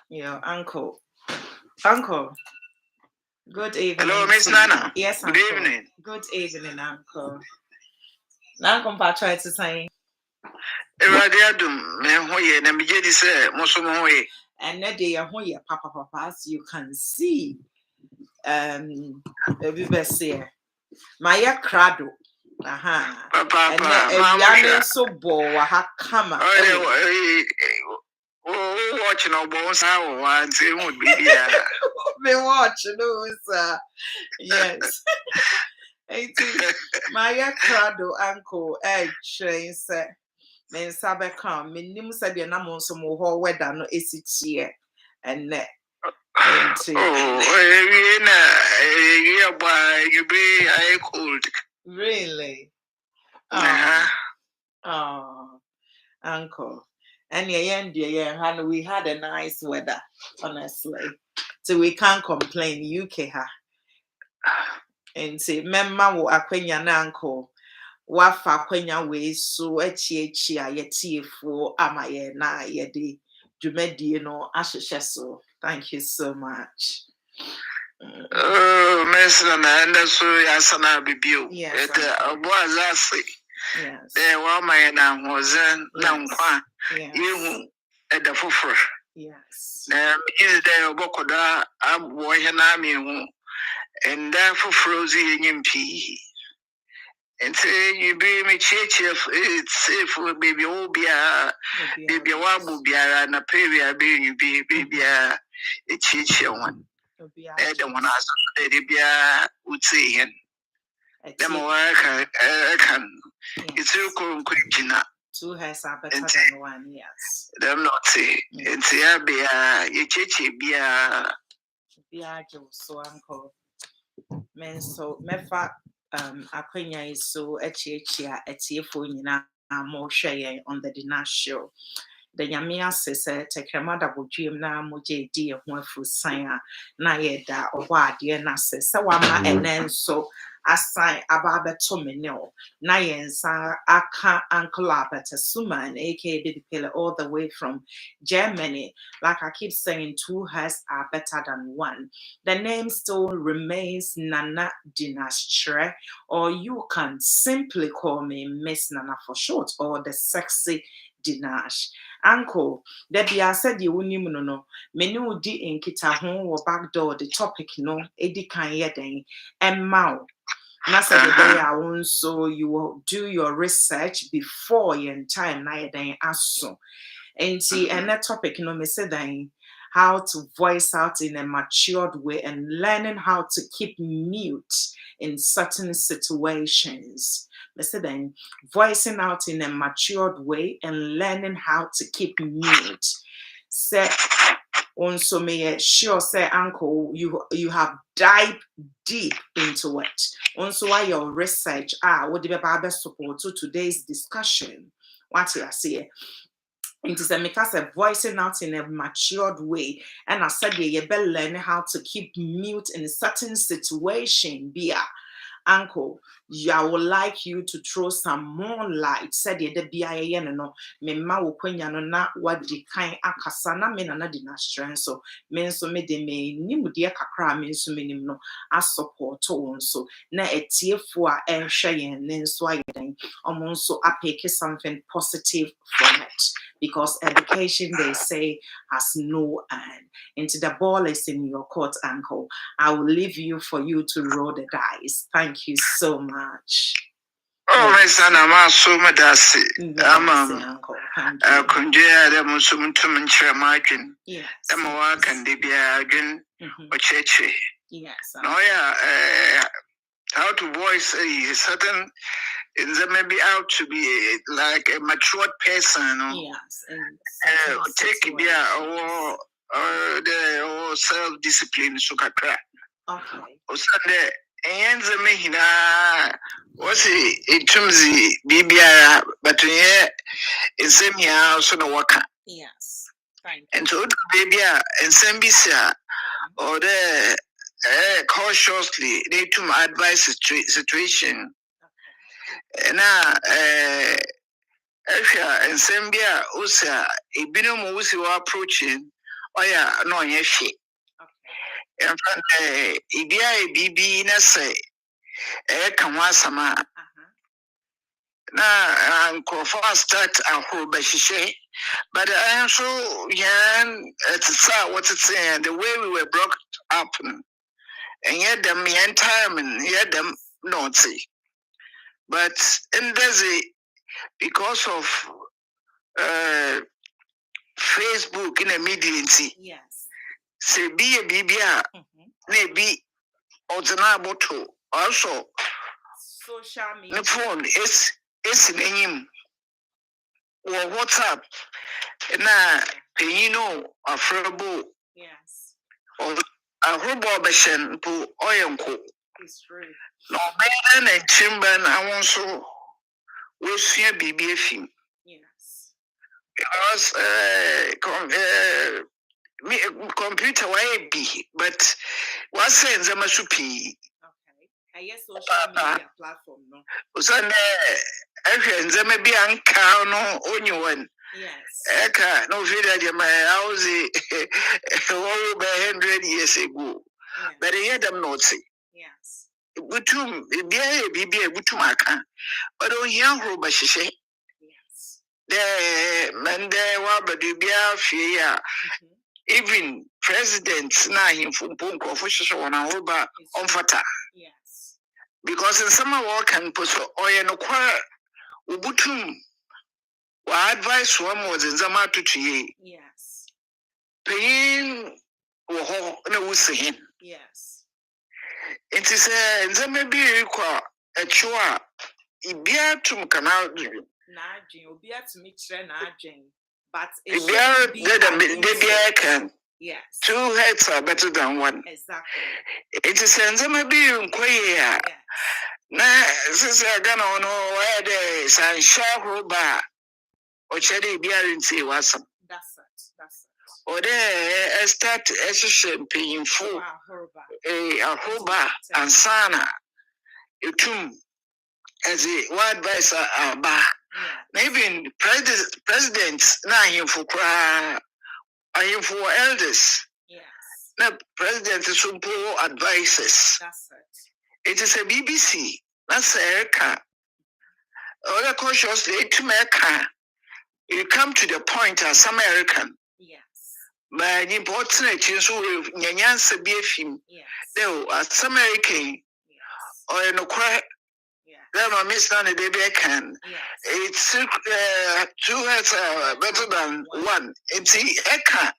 Your uncle. Uncle. Good evening. Hello, Miss Nana. Yes, Good uncle. evening. Good evening, uncle. Uncle Patrick is saying. Eradiadum, me hoye na mijedi se mosomo hoye. And that day papa, as you can see. My crado. Aha. Papa, And then so bo ha kama. Watching our bones now and say would be here. Be watching those. Yes. My crado uncle train said. Men sabe come, minim said the namon some more weather no here and net. You be cold. Really? Uncle. And we had a nice weather, honestly. So we can't complain. UK ha. And say, Memma wo akwenya na uncle. Wafa akwenya we so echi a yetiefo amaye na yedi dwumadi no ahyehyɛ so. Thank you so much. Oh, Miss Nana, and that's so Yasana Bibio. Yes. Was I Yes. There were my name was Nankwa. Yes. You at the fuffer. Yes. Is there a bokoda? I'm boy and I'm and therefore frozen in pea. And say you be me church it's safe for baby obia, baby wabubia, and a pavia being you be baby a church one. The one has a baby would say him. The more I can. It's so quick. Two has are better than one, yes. Them not say. It's a beer, ye chichi beer. Beer, so uncle. Men so mefa akwenya is so echiechia etiefo nyina mo hweye on the Deenash Show. The Yamia says, Tekremada Bujim na moje dear one for sign na yeda or what dear Nasa, Sawama and then so assign Ababa Tomino, Nayensa Aka Uncle Albert, a Suman, aka Baby Pillar, all the way from Germany. Like I keep saying, two heads are better than one. The name still remains Nana Deenash, or you can simply call me Miss Nana for short, or the sexy Deenash. Uncle, that I said you wouldn't no. Menu di in kita home or back door the topic no, Eddie can yet and mau. Nasa the day I won't so you will do your research before your time night then aso. And see and that topic no me said how to voice out in a matured way and learning how to keep mute in certain situations. Then voicing out in a matured way and learning how to keep mute. Say, also may sure say uncle you have dived deep into it. Also why your research what the Bible support to today's discussion. What I say. It is a because of voicing out in a matured way. And I said you better learn how to keep mute in a certain situation. Uncle, I would like you to throw some more light. Said the BIA no, me ma wo kwanya no na wadi kan akasa na me na Deenash strength so me so me de me nimu de kakra me so me nim no support on so na etiefo a enhwe yen ne so ayeden omo so apeke something positive from it because education they say has no end. Into the ball is in your court, uncle. I will leave you for you to roll the dice. Thank you so much. Oh, my son, I'm so madasi. Uncle. Kunja, the Muslim to margin. Yes. The more can they be again or church. Yes. No, yeah, how to voice a certain, there may be out to be like a matured person. Yes. Take it or self-discipline, sukatra. Okay. O Sunday, and the Mahina was it Tumzi, Bibia, but yeah, in same year also no waka. Yes. Thank you. And so baby and Sambisa or the cautiously they to my advice situation. Now and Sambia also a binom was approaching Oh yeah, no yeshi. Okay. In fact, ibia bibi na say kan wasama. Na nkrofo start ahoro ba hihye. But I also yan it's what it's saying the way we were brought up and yet them yan time and yet them not see. But in there's because of Facebook in a media, yes, say be a BBA, maybe ordinary to also social media. the phone is in him or WhatsApp. Na you know afrabo yes or a robo beshen to oyanko. It's true. No better than chimban I want so we see a BBA film. Yes. Because computer why be but what sense am I supi? Okay. I guess social media platform no. Usane ehwe maybe anka no only one. Yes. Eka no video de my house over 100 years ago. Yes. But they hear them not say. Yes. Butum bibi butum aka. But on yan ho ba hihye. Yes. The man there wa badu bia fie even presidents na himfo mponko official wana hoba omfata. Yes. Because in some work and puso oye no kwa ubutum wa advice wa mo zama tutuye. Yes. Pain wo ho na wusihin. Yes. It is nzama bi kwa echwa ibia tum kana na adwen obi atumi kire na adwen but it should be they can. Yes. 2 heads are better than one. Exactly. It is nzama bi nkwoye na sisi agana ono where the sansha roba ochede bi arinti wasam. That's it. Or there start paying for a hoba and sana utum as a word advisor ba. Even presidents na him for elders. Yes. Na president sumpo advices. That's it. It is a BBC. That's Erica. Other consciously to America. You come to the point as American. Yes. But important is so nyanyansa be a film. Yes. No, as American. Yes. Or no cry. Then I miss none of the can. It's 2 heads better than one. It's Eka.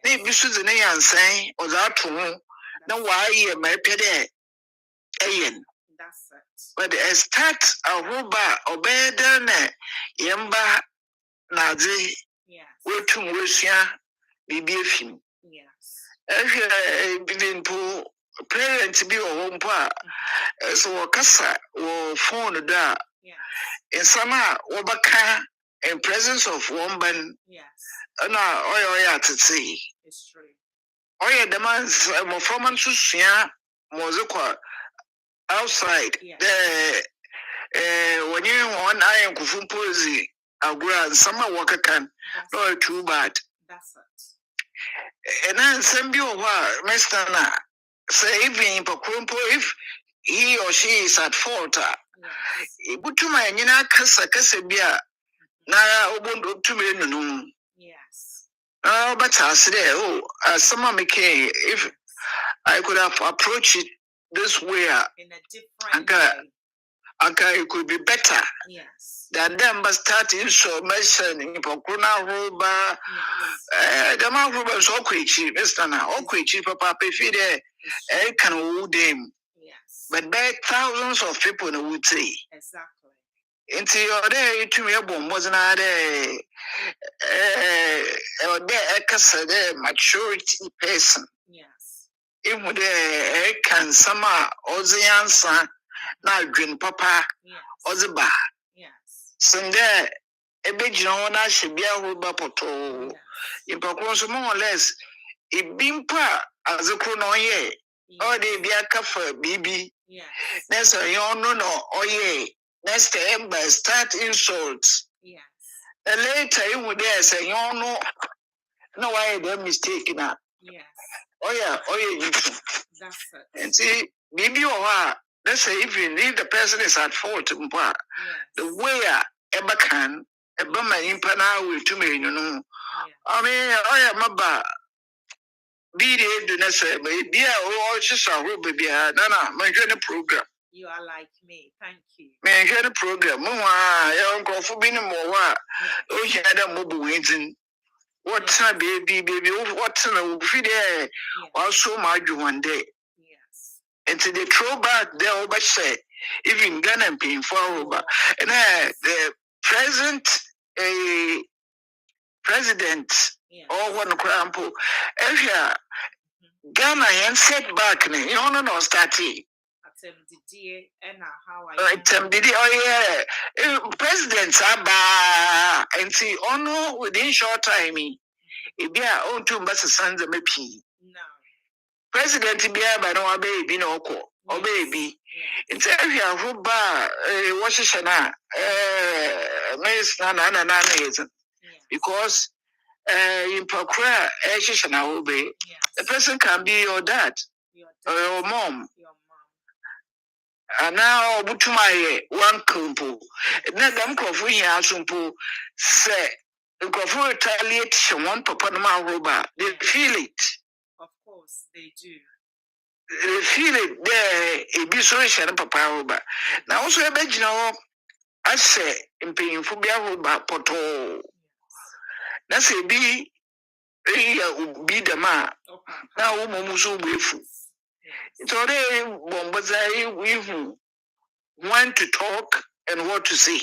Maybe Susan and saying, or that to no why my pede. That's it. But start a roba or better yamba nazi. Yes. Wait to Russia, BB film. Yes. If you po parents be a home pa. So kasa or phone da. Yes. In summer, Wabaka in presence of woman. Yes. Na oya to see. It's true. Oya demands more forman susia mozekwa outside. The when you want I am kufumpozi agura and summer worker can no too bad. That's it. And then send you what Mr. Na say even if he or she is at fault. Butuma nyina kasa bia na obondo tumi nunu. Yes. But I said, someone became if I could have approached it this way in a different way. Okay, it could be better. Yes. Than them but starting so mentioning Pokuna Roba. The man Roba so quick, Mr. Na, quick, Papa Pifide, can hold them. Yes. But by thousands of people would say. Exactly. Into your day to me, wasn't there? Or there, maturity person. Yes. If there can summer or the answer, now green papa or the bar. Yes. Sunday, a big Jonah should be a rubber poto. In Pocos, more or less, it being pa as a chronoye, or they be a cafe, baby. Yes. That's a young no, oh yeah. Next time by start insults. Yes. And later you would dare say, you know, No, why that mistake now? Yes. Oh yeah, That's it. and see, maybe let's say even if the person is at fault, the way ever can, a bummer impana will to me, you know. I mean, oh yeah, my be the do not say, but dear, oh, just a rubber, Nana, my journey program. You are like me. Thank you. My journey program, young for being more. Oh, you had a mobile waiting. What's a baby, what's a video? Also, my one day. Yes. And to the throwback, they over say, even Ghana and paying for over. And the present president or one crampo, area Ghana and setback, you know, starting. Oh yeah, presidents are and see ono within short time. If you are on two buses, sons of me. President be by no baby no ko or baby. It's every who bar Washington Miss Nana because in Pakra Shishana obey. The person can be your dad or your mom. And now Butumaye one kumpo. Now them coffee here sumpo say coffee retaliate one papa no roba. They feel it. Of course they do. They feel it there a bit papa roba. Now also a bit I say in paying for roba poto. That's a be the man. Now Mumu grateful. It's already Bombaza we want to talk and what to say.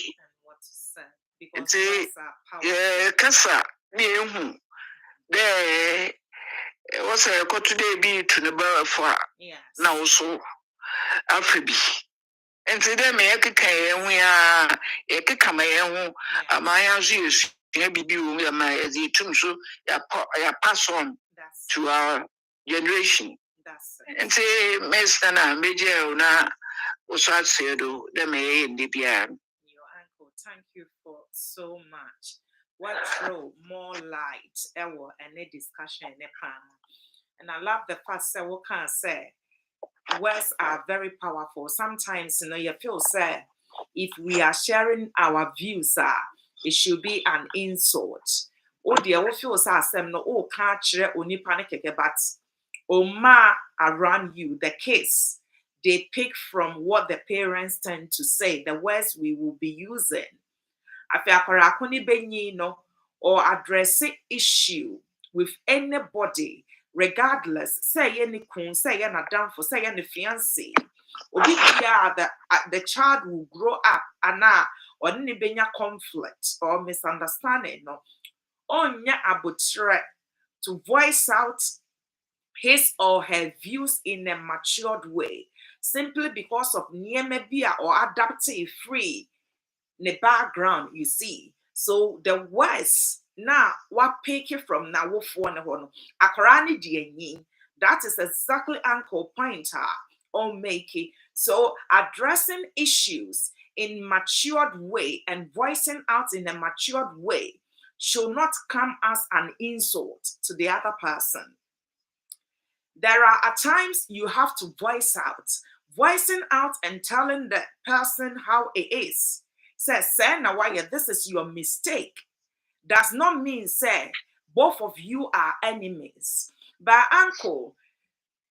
It's a Kasa near whom there was a got today be to the bar for now so Afribi. And today me and we are a Kikama, a Maya Zeus, maybe you my so ya pass on to our generation. And say, Mestana, Major, na, was I said, the may in the piano. Your uncle, thank you for so much. What throw more light, ever, and a discussion in a panel. And I love the fact that we can say words are very powerful. Sometimes, you feel sad if we are sharing our views, it should be an insult. Oh, dear, we feel sad, no, oh, can't share only panic, but Oma around you, the kids, they pick from what the parents tend to say, the words we will be using. Or addressing issue with anybody, regardless, say any kun, say any damn say any fiancé. The child will grow up and or any conflict or misunderstanding. No, onya abutre to voice out his or her views in a matured way, simply because of niemebia or adaptive free the background, you see. So the words now what pick it from now one akarani dieni. That is exactly Uncle Pointer or make it. So addressing issues in matured way and voicing out in a matured way should not come as an insult to the other person. There are at times you have to voice out. Voicing out and telling the person how it is. Says, say, Nawaya, this is your mistake. Does not mean, say, both of you are enemies. But uncle,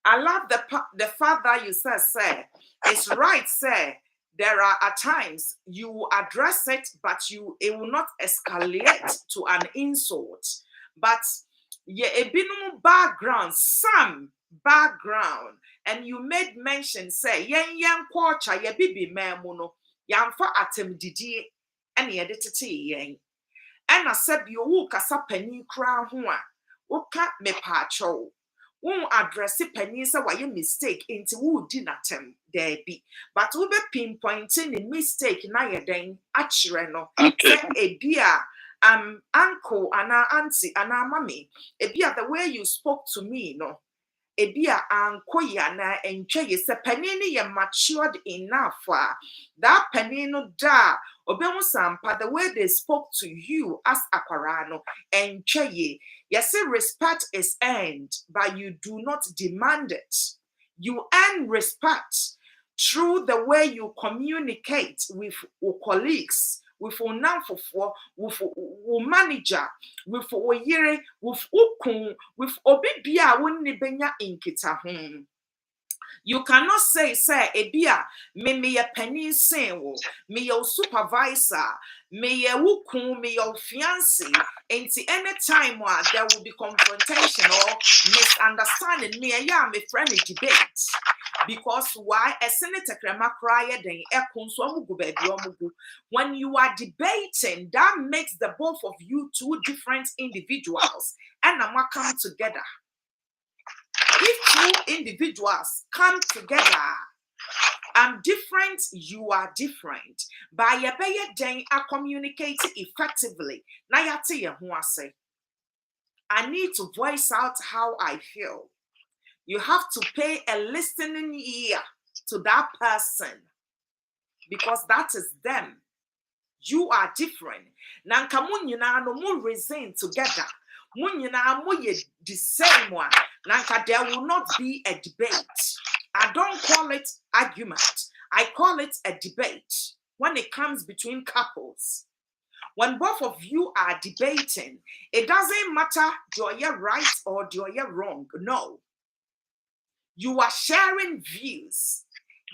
I love the fact that you said, say, it's right, say, there are at times you address it, but it will not escalate to an insult. But yeah, a binum background, some background, and you made mention, say, yan kwacha, ya bibi memuno, yan for atem didi, and ye detiti yang. And I said, you woke as a penny crown, woka me pacho. Won't address it penny, say why you mistake into who did not there be. But we be pinpointing the mistake na ye den achireno. Say a beer. Uncle and auntie and mommy, ebia the way you spoke to me, no, ebia uncle yana enjoy is a penny matured enough. That penny no da Obemu sampa, the way they spoke to you as Aquarano and Cheye. Yes, respect is earned, but you do not demand it. You earn respect through the way you communicate with your colleagues, with your nanfofo, with your manager, with your yere, with ukun, with obibia wonni benya inkita home. You cannot say, ebia, me ye penny sen, me your supervisor, me ye wukun, me your fiancé, and any time there will be confrontation or misunderstanding, me ya me friend debate. Because why a senator crema cry when you are debating, that makes the both of you two different individuals and come together. If two individuals come together, I'm different, you are different. By your day, I communicate effectively. Now you tell you who I say. I need to voice out how I feel. You have to pay a listening ear to that person because that is them. You are different. Now, come on, you know, no reason together. When you know, the same one. Now, there will not be a debate. I don't call it argument. I call it a debate when it comes between couples. When both of you are debating, it doesn't matter do you right or do you wrong. No. You are sharing views.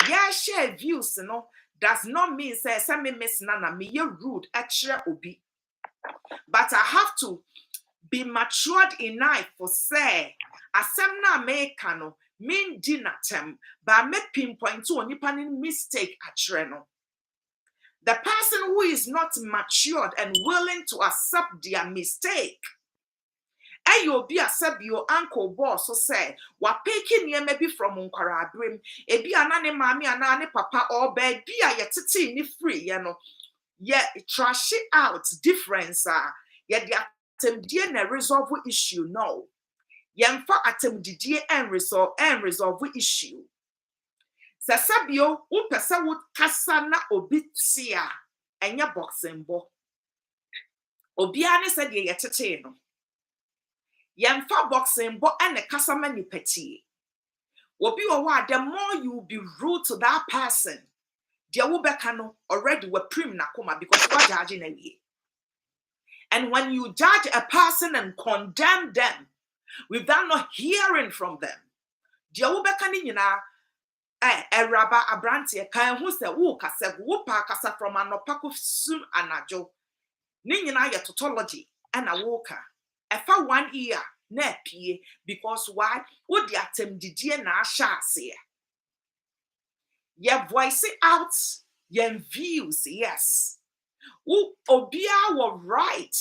Yeah, share views, you know, does not mean say me miss nana me rude extra obi. But I have to be matured enough for say asem na me kano mean dinatem but me pinpoint to onipa mistake atreno. The person who is not matured and willing to accept their mistake. Ayo bi accept your uncle boss so say wa peki near maybe from unkwara abrim ebi anane mami anane papa or baby a yetiti ni free you know yeah trash it out difference yeah the attempt na resolve issue no yemfa attempt and resolve issue sasabio upesa wo kasa na obi tia enya boxing bo obi ane said ye yetiti no yemfa boxing bo ene kasa mani peti obi owa the more you be rude to that person dia wo beka no already we prim na koma because what judging na wie. And when you judge a person and condemn them without not hearing from them, dia wo beka ni nyina eraba abrante kan hu se wo kasa wo pa kasa from anopako sum anajo ni nyina ye tautology ana wo ka efa 1 ear na pie because why wo di atem didie na ahya ase ye voice it out your views yes wo obia wo right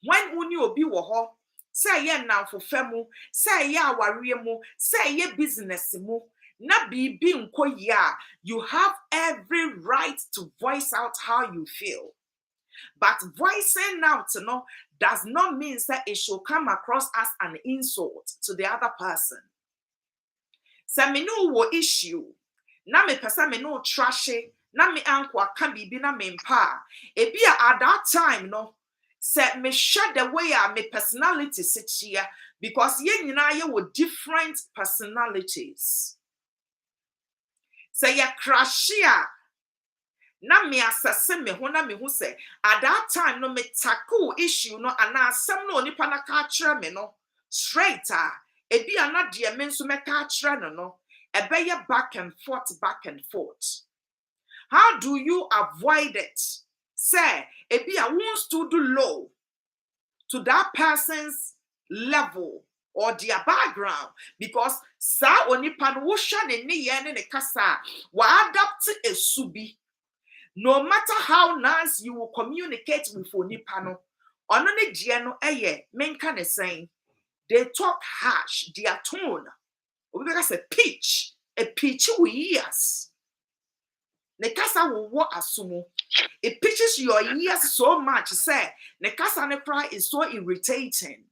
when uni obi wo ho say ye namfo famu say ye aware mu say ye business mu na bibi nko ya you have every right to voice out how you feel. But voicing out no does not mean that it should come across as an insult to the other person. So me no wo issue na me pesa me no trashe na me anko aka bibi na me mpa ebi at that time no say me share the way me personality sit here because ye nyina ye with different personalities. Say ya crashia na me asase me ho na me hu say at that time no me tackle issue no ana asem no nipa na ka kire me no straight ebi ana de me nso me ka kire no ebeye back and forth. How do you avoid it? Say ebi a wants to do low to that person's level or their background because sa onipa no wo hwa ne ye ne kasa wa adapt a subi. No matter how nice you will communicate with onipa no ono ne die no menka ne saying they talk harsh their tone obi ka say pitch a pitch we ears ne kasa wo asumo it pitches your ears so much say ne kasa ne cry is so irritating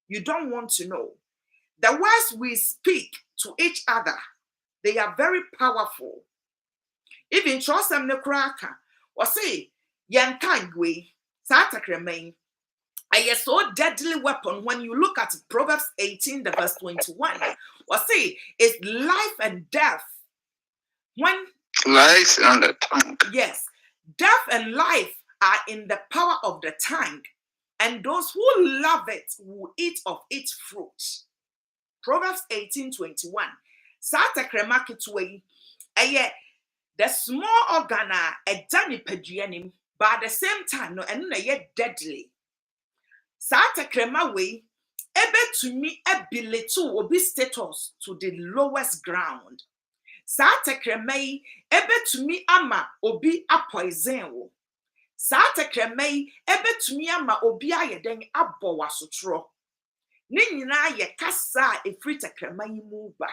you don't want to know the words we speak to each other they are very powerful. Even trust them ne kraka or say Yan kangwe, Satakremain. A so deadly weapon when you look at Proverbs 18, the verse 21. Or say it's life and death. When lies on the tongue. yes, death and life are in the power of the tongue, and those who love it will eat of its fruit. Proverbs 18:21. Satakrema kitwe. The small organ a dani peduanim, but at the same time, no, and yet deadly. Satakrema way, ebe to me a belittle obi status to the lowest ground. Satakrema ebe to me ama obi a poison. Satakrema ebe to me ama obi a yeden abo wasutro. Ni nyina ye kasa efri takrema yi mu ba.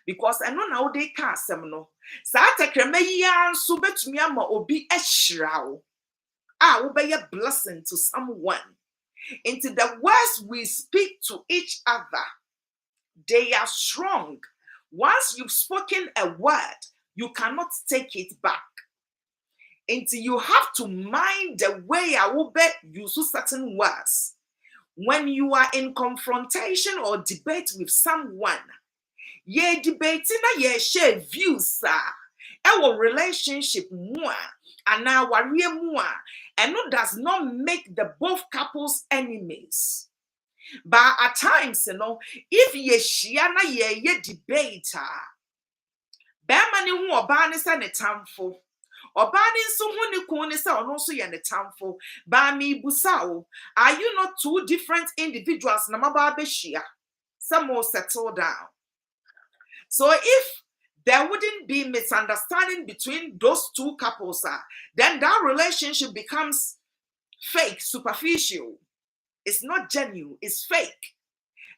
Because I know now they can't no. Satakrema yi anso betumi ama obi ehirawo. Will be a blessing to someone. Into the words we speak to each other, they are strong. Once you've spoken a word, you cannot take it back. Until you have to mind the way I will bet use certain words. When you are in confrontation or debate with someone, ye debating ye share views, our relationship more and now worry more, and no does not make the both couples enemies. But at times, if ye shiana ye debater, Bamani who obani sa ne tamfo, obani so who ni kone sa ono so ye ne tamfo, ba mi busao, are you not two different individuals na maba beshia? Some more settle down. So if there wouldn't be misunderstanding between those two couples, then that relationship becomes fake, superficial. It's not genuine, it's fake.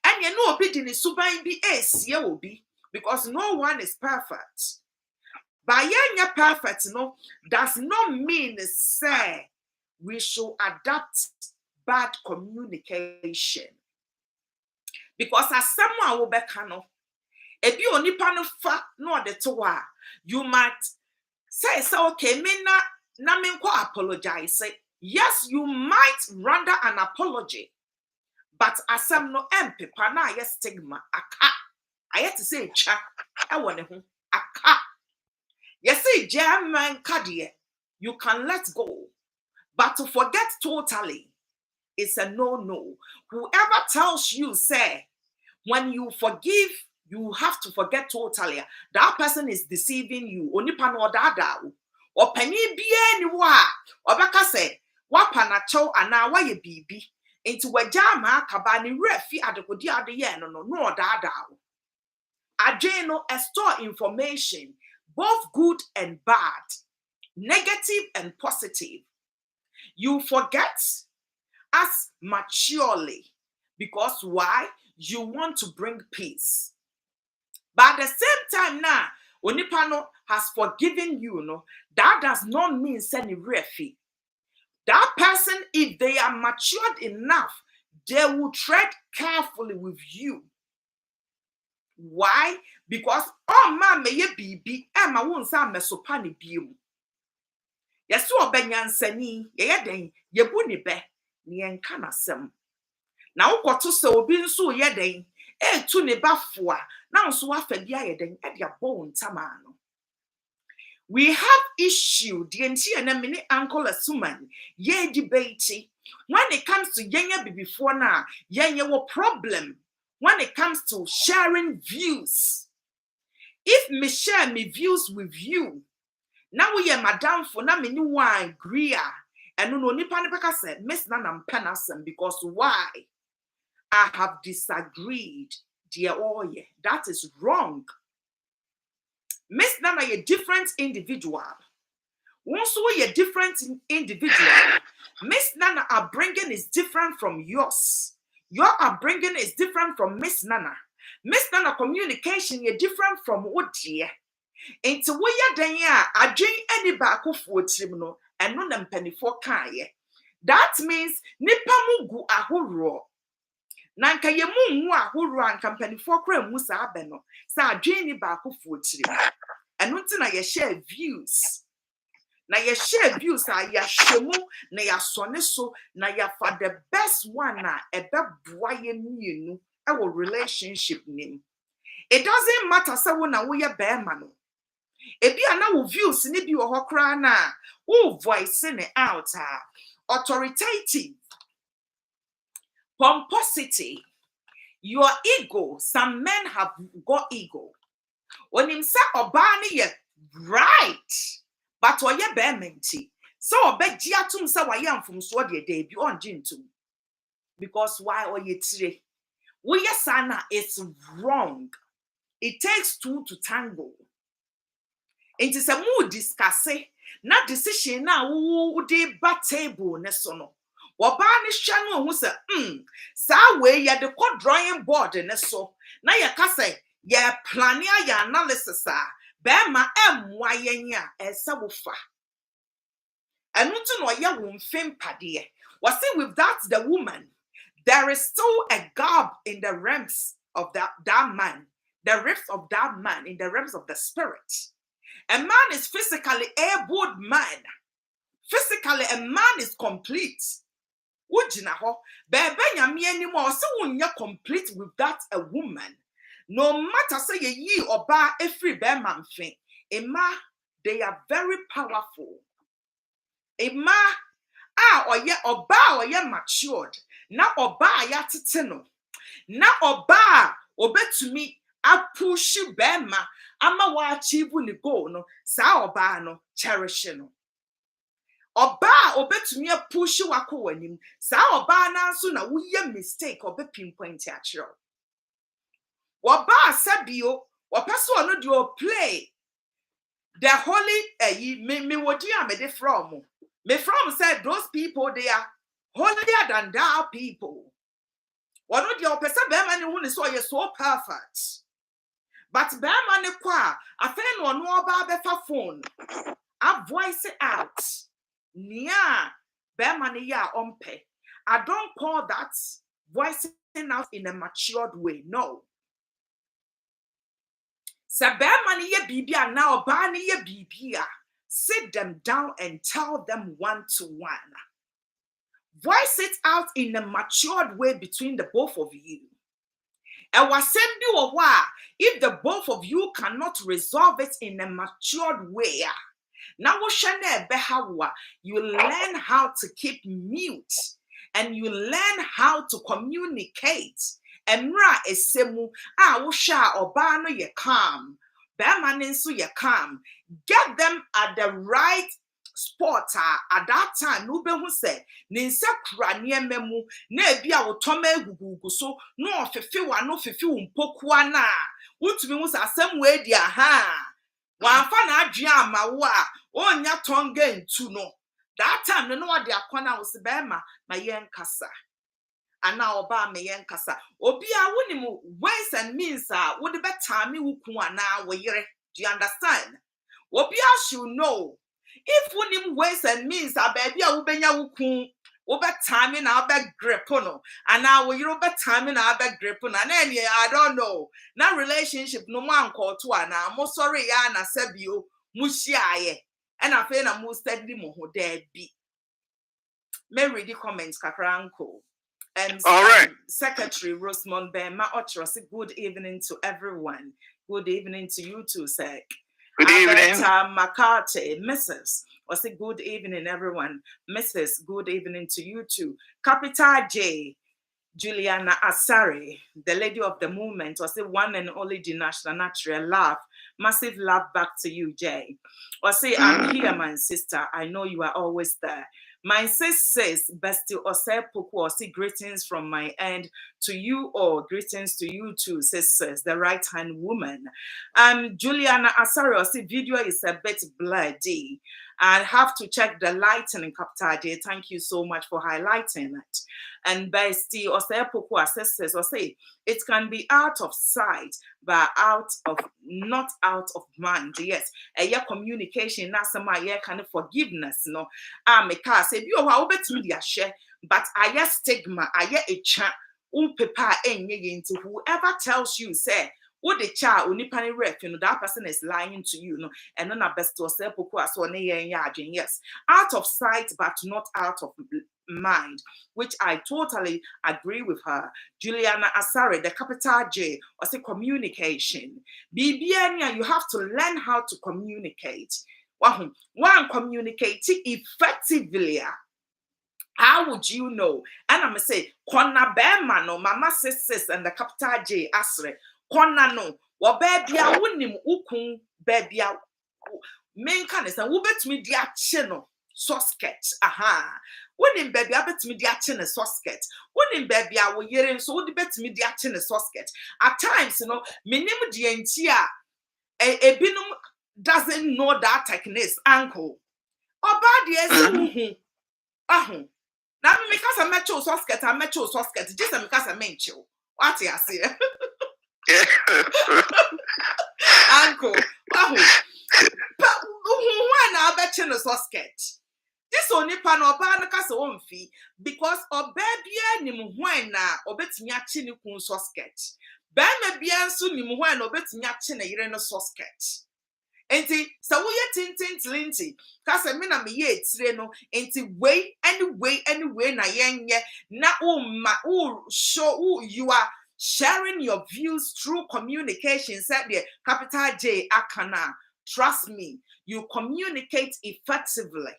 And you know, obedience subain be will be because no one is perfect. But yeah, perfect, does not mean say we should adapt bad communication. Because as someone will be if you only pan fa no the toa, you might say okay, me na me apologize. Say yes, you might render an apology, but as some no empepa na yes stigma aka. I had to say cha. I want to aka. Yes, say German kadie. You can let go, but to forget totally, it's a no. Whoever tells you say when you forgive, you have to forget totally. That person is deceiving you. Only pan or dada. Or penny be anywhere. Or baka say, wapana chow ana wa ye bibi. Into a jama kabani refi adekodi ade no dada. Ajeno store information, both good and bad, negative and positive. You forget as maturely. Because why? You want to bring peace. But at the same time now, Onipano has forgiven you, that does not mean sending refi. That person, if they are matured enough, they will tread carefully with you. Why? Because man may be Emma won't sound mesopani biu. Yasu obenyansani, ye buni be, ni enkana sem. Now what to so bin so yeden. To ne bafua now so afedia yeden e dia bone tamano. We have issue the entire mini uncle asuman ye debate when it comes to yenya before now yenya wo problem when it comes to sharing views. If me share me views with you now we are madam for na me ni one agree and no nipa ne said miss na penasem because why? I have disagreed, dear Oye. That is wrong. Miss Nana, a different individual. Once we a different individual, Miss Nana upbringing is different from yours. Your upbringing is different from Miss Nana. Miss Nana communication is different from what dear. Into we are then I drink any back of food tribunal and no them penny for kaye. That means nipa mugu ahuro. Nanka ye mu ahuru an company for kra mu sa abeno sa adwene ba akofo tire eno nti na ye share views na ye share views ya shemu na ya sone so na ya for the best one na ebe boa ye mienu e wo relationship nim. It doesn't matter say wo na wo ye beema no. Ebi ana wo views ni bi wo hokra na wo voice ne out authoritative, pomposity, your ego. Some men have got ego. When him say obani ye right, but or ye beementi. So obe jiatum say wa yam from so de dey bi on jintu. Because why or ye tire? Wo ye sana it's wrong. It takes two to tango. It is a mood discussing, not decision now who de ba table ne so no. Wabani shanu who say, sa way ya the code drawing board ne so. Na ya ka say, ya plania ya analysis bema mwayenya esabufa. Enutu no ya wumfem padie. Was it with that the woman? There is still a gap in the realms of that man. The rifts of that man in the realms of the spirit. A man is physically able man. Physically, a man is complete. Ujina ho, bebe nyami anymore, so when you're complete with that a woman. No matter say ye or ba every bear man thing. Emma, they are very powerful. Emma, or ye or ba or ye matured. Now or ba ya titino. Now or ba or bet to me. I push you bema. Ama wa achieve ni go no. Sa oba no cherish no. Oba obetumi a push you wako wanim. Sa oba na so na wuye mistake obe pinpoint ya chiro. Oba sabio. Wapaso no do play. The holy me wodi amede from. Me from said those people they are holier than thou people. One of your person bema ni who is so perfect. But bema ne kwa afen no no ba befa phone. I voice it out. Nia bema ne ya ompe. I don't call that voicing out in a matured way. No. Sa bema ne ye bibia now ba ne ye bibia. Sit them down and tell them one to one. Voice it out in a matured way between the both of you. And was if the both of you cannot resolve it in a matured way, now you learn how to keep mute and you learn how to communicate. And ra esemu wusha obano ye calm, bemaninsu ye calm. Get them at the right spot at that time. No be who say ninsa kranie memu na ebia wo toma egugugu so no ofefe wa no fefe umpokua na wutumi hu asem we dia ha wanfa na adwe ama wo a onya tonga ntu no that time no wa dia kwana wo se bema ma yen kasa ana oba me yen kasa obi a wonim ways and means wo de betame wo ku ana wo yere. Do you understand? Obi a should know. If wonim ways and means a baby a ubenya wukun ube timing na ube grepono and now we ube timing na ube grepono and then I don't know na relationship no man call to ana mo sorry ya na sebio mushiaye and I feel na mo steady mo ho there be. May read the comments kakranko. All right. Secretary Rosemond Bema Otro say good evening to everyone. Good evening to you too, sir. Good evening. McCarthy, Mrs. I say good evening, everyone. Mrs. Good evening to you too. Capital J, Juliana Asari, the lady of the movement. I say one and only Deenash natural love. Massive love back to you, Jay. I say I'm here, my sister. I know you are always there. My sis says, Bestie Ose Poku, say greetings from my end to you all. Greetings to you too, says the right-hand woman. Juliana Asari, say video is a bit bloody. I have to check the lighting in Capital J. Thank you so much for highlighting it. And Bestie Ose Poku says, say it can be out of sight, but not out of mind. Yes, a year communication, not some year kind of forgiveness. No, me can say you are over to the share, but I stigma, I a chat, paper into whoever tells you say What the child onipani ref, that person is lying to you, and then a best to self yes. Out of sight, but not out of mind, which I totally agree with her. Juliana Asare, the capital J, or say communication. BBN, you have to learn how to communicate. One communicate effectively. How would you know? And I'm say, Kona Bema no, Mama sis, and the capital J Asre. Kona no, wa baby, I wouldn't ukun baby. Main can is a woobet me dia channel, sosket. Aha. Wouldn't baby, I bet me dia channel sosket. Wouldn't baby, I will hear so would bet me dia channel sosket. At times, minimum dientia, a binum doesn't know that technique, uncle. Or bad yes, now because I met you sosket, I met you sosket, just because I meant you. What you say? Uncle, but when I bet you sosket. This only pan or banaka so fee because or baby nim when or bet me a chini kun sosket. Bama bien soon nim when or bet me a chini no sosket. Enti so we tinti kasa me na me ye tire no enti way anyway na yenye na show you are sharing your views through communication said the capital J akana. Trust me, you communicate effectively,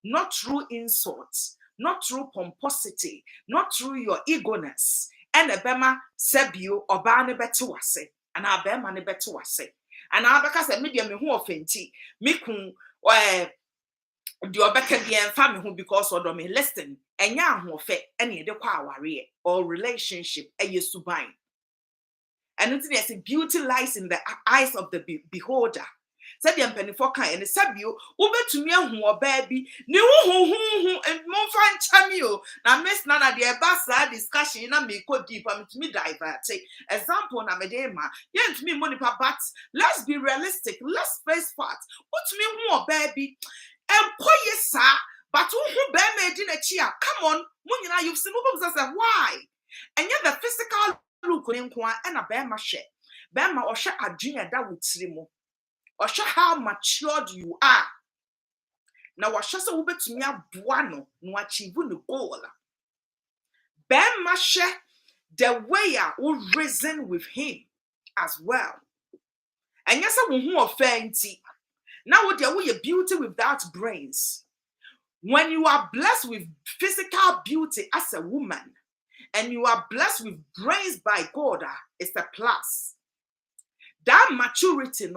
not through insults, not through pomposity, not through your eagerness. And a bema sebio or bane betuase and a bema ne betuase. And I because a medium who offenti, me kun the obeka bien family who because or me listen, and ya who fe any de kwa warrior or relationship a yesubain. And it's a beauty lies in the eyes of the beholder. Said the penny for kind and sabio, over to me who baby, new who and monfan chamio. Now, Miss Nana, the bassa discussion, and me go deep and to me divert. Example, na medema, yet me money but let's be realistic, let's face facts. What me who baby, and poye sir, but who bear made in a chair. Come on, Munina, you've seen why? And yet the physical look and a bear mache. Bema or shut a junior that would slim. Or show how matured you are. Now, what shall we bet me a buano no achieve the goal? Ben Mashe, the way I will reason with him as well. And yes, I will offend. Now, what there will be beauty without brains. When you are blessed with physical beauty as a woman, and you are blessed with brains by God, it's a plus. That maturity,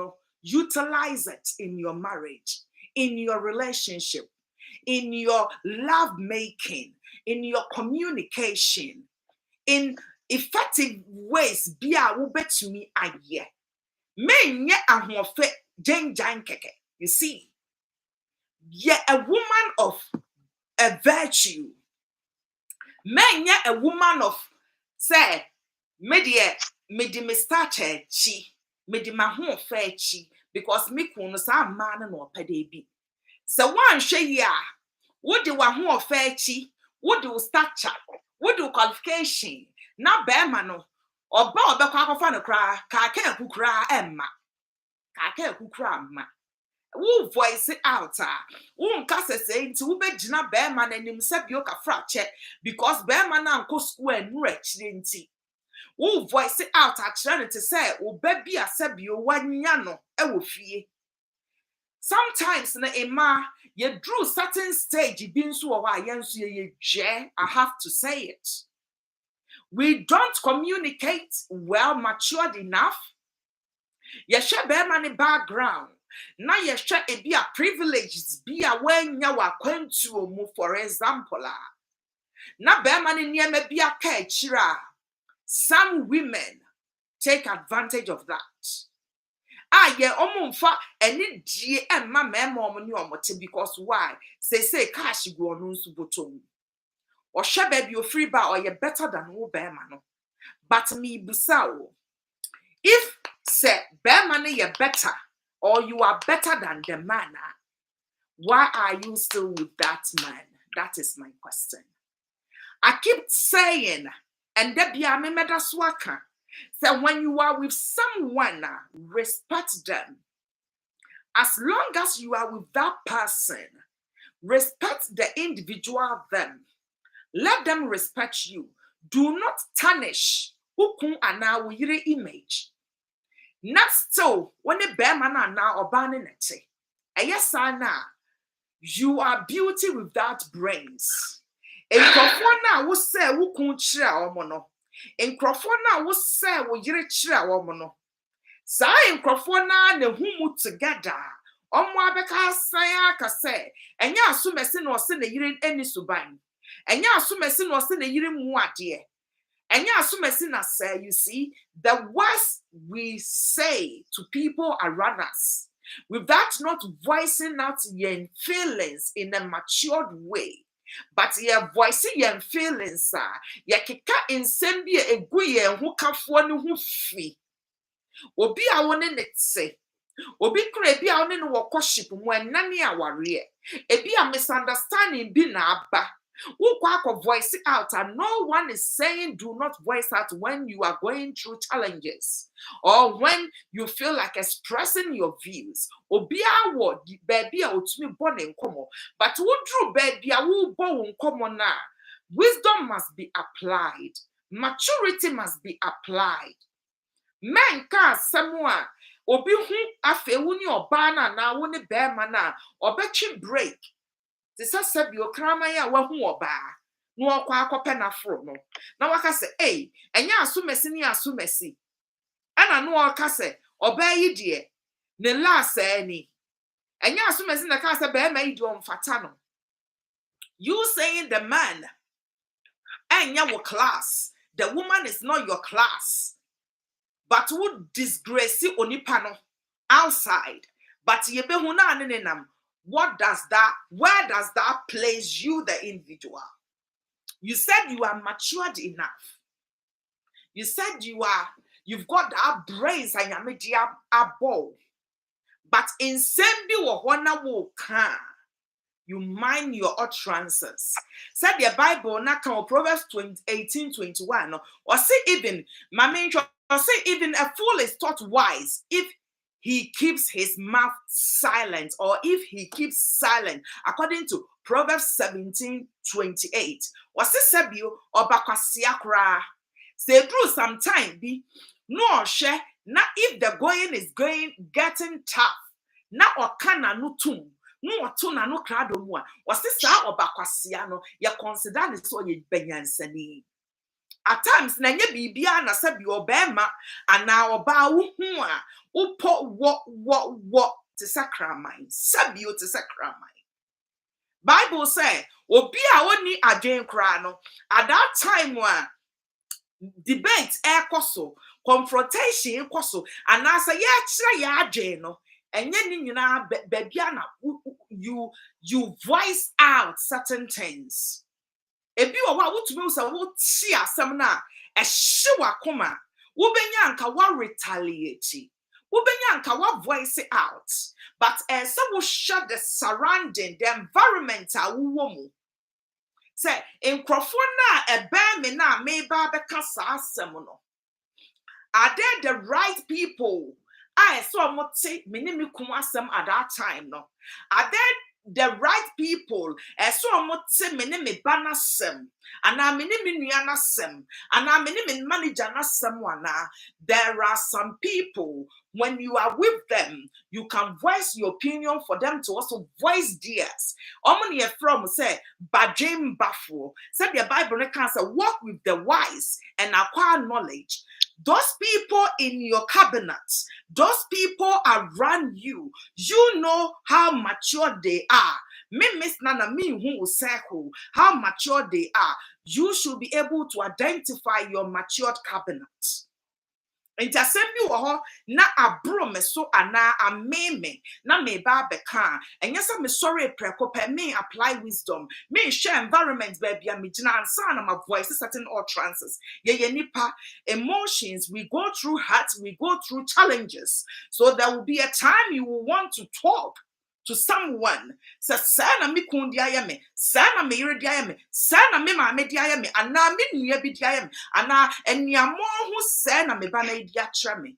utilize it in your marriage, in your relationship, in your love making, in your communication, in effective ways. Be a wubet to me a year. Men ye a hofe jen keke. You see, ye a woman of a virtue. Men ye a woman of say, me started chi, me ma home fair chi. Because me kun sa man no pede bi. So one hwe ya, what do wa ho ofechi, what do stature, what do qualification, na be ma no, oba obekwa akofa no kra, ka ka kukra emma. Ka ka kukra ma. Wo voice out wo nka sese nti wo begina be ma nanim sabio ka fra che because be ma na nko school anu akire nti. Wo voice out actually to say wo baby asabio wanya no e wo fie. Sometimes na ema ye drew certain stage bi nso wo wa yenso ye je. I have to say it. We don't communicate well matured enough. Ye share be many background. Na ye share e be a privileges be a when ya wa kwantu mu for example. Na be many near me be a ka chira. Some women take advantage of that. Yeah, omonfa any die emma memo omni omote because why? Say cash go on nsu bottom. Or share baby free bar or you better than who bear man. But me busao. If say bear money you better or you are better than the man, why are you still with that man? That is my question. I keep saying and there be a me medaswaka. So when you are with someone, respect them. As long as you are with that person, respect the individual them. Let them respect you. Do not tarnish ukun ana yire image. Not so when a bear man now or banning it. Yes, you are beauty without brains. In Crofona will say ukun chira omono. In Crofona will say wo yire chira omono. Sa in Crofona ne humu together. Omo abeka saya ka say. Enya asumesi no se ne yire eni suban. Enya asumesi no se ne yire mu ade. Enya asumesi na say, you see, the words we say to people around us, without not voicing out your feelings in a matured way, but you're voicing your feelings, ya keka insembie eguye hukafo ni hufi. Obi a wone netse. Obi kure bi a wone no worship mu enani aware. Ebi a misunderstanding bi na aba. Who voice out, and no one is saying do not voice out when you are going through challenges or when you feel like expressing your views. Obia wo baby a otumi born in komo, but who drew baby a who born komo na. Wisdom must be applied, maturity must be applied. Men ka semwa obi hu afe wuni obana na woni be mana obechi break. This is a biocramaya wahu oba. No kwa kope na fro no. Na waka se, hey, enya asumesi ni asumesi. Ana no waka se, oba yi die. Ne la se ni. Enya asumesi na ka se be ma yi do mfata no. You saying the man enya wo class. The woman is not your class. But would disgrace onipa no outside. But yebe huna anenam. Where does that place you, the individual? You said you are matured enough. You said you've got that brains and your media ball. But in sembi wahona wo kan, you mind your utterances. Said the Bible na kan Proverbs 18:21. Or say even even a fool is thought wise if he keeps his mouth silent, or if he keeps silent, according to Proverbs 17:28. Wasi sebio obakwasia kra. Say through some time be no share na if the going is getting tough. Na okana no tum. No otuna no krado mu a. Wasi sa obakwasia no ye consider this so ye benyansani. At times, na nye bibia na sabi obema ana oba wu a upo what to sacramine sabi o to sacramine. Bible say obi a oni adwen kra no at that time wa debate ekoso confrontation ekoso and asa ye kira ya adwen no enye ni nyina bebia na you voice out certain things. Ebi owa wutumi usa wuti asem na ehye wakoma wo benya anka wa retaliate wo benya anka wa voice out but so wo shut the surrounding the environment a wo mu say enkrofo na ebe me na me ba beka sa asem no are there the right people I saw mote me ni me kum asem at that time no are there the right people so mote me ne me bana sem ana me ne me nuana sem ana me ne me manager na sem wana. There are some people when you are with them you can voice your opinion for them to also voice theirs. Omni from say badjem bafo said the Bible can say walk with the wise and acquire knowledge. Those people in your cabinet, those people around you, you know how mature they are. Me miss nana me who will circle how mature they are. You should be able to identify your matured cabinet. And just send you na abro me so ana ameme na me ba beka and yes I'm sorry prekope me apply wisdom me share environment baby me jina ansa na my voice certain utterances ye nipa emotions we go through hurt we go through challenges so there will be a time you will want to talk to someone, say, Sana me kundi ayame, Sana me yere diayame, Sana me ma me diayame, and now me near be diayame, and now and ya more who Sana me bana diatrame,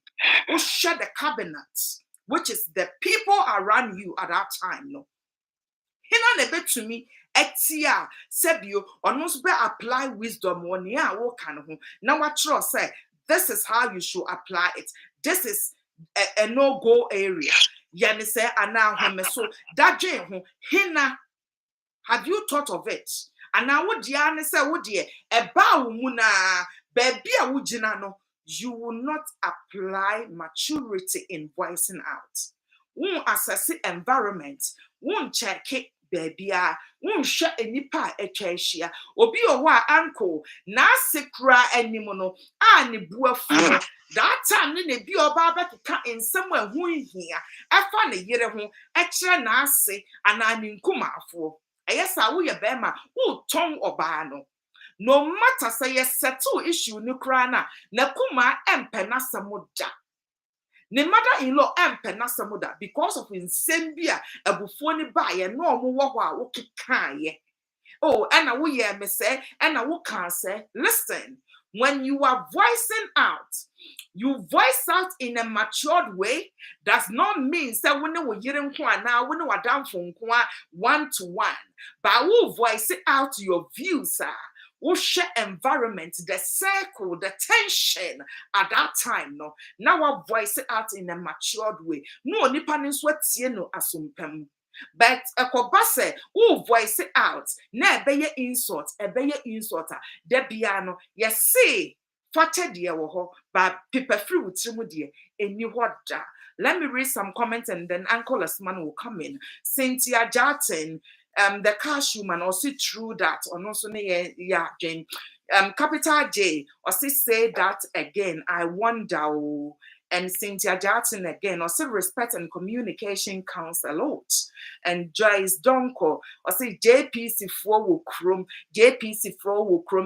who share the cabinet, which is the people around you at that time. No, hina nebe to me. Etia sebio almost be apply wisdom one ya wo kan ho na wa trust say this is how you should apply it. This is a no-go area. Yani say ana home so that ho hina. Have you thought of it? And now what diane say wo de e ba wo mu na baby a wo gina no, you will not apply maturity in voicing out. Won assess environment, won check it baby won hwe enipa etwa obi owa uncle na sekra animu no a ne buafu that time ne bi oba abeka ensem ahu hia afa ne yere ho ekere na ase ana ne nkumafo eyesa wo ye bema wo ton oba no matter say ye settle issue ni kra na kuma empe na samoda. Ne mother-in-law empe samuda because of insembia abufuo ni ba ye no omo wo ho a wo keka ye. Oh, and I will hear me say, and I will can say, listen, when you are voicing out, you voice out in a matured way, does not mean that when we hearing now, when we are down from 1-to-1, but we voice it out your views, sir. We share environment, the circle, the tension at that time. No, now I voice it out in a matured way. No, nipa ni swetie no asumpem. But a kobase who voice it out, na beye insult, insulter, de piano, yes, see, fate dear woho, but people free with trimudia, and you what da. Let me read some comments and then Uncle Asman will come in. Cynthia Jarton, the cashew man, or see through that, or no so yeah, Jane. Capital J, or say that again, I wonder. And Cynthia Jarton again, or say respect and communication counts a lot. And Joyce Donko, or say JPC4 will chrome,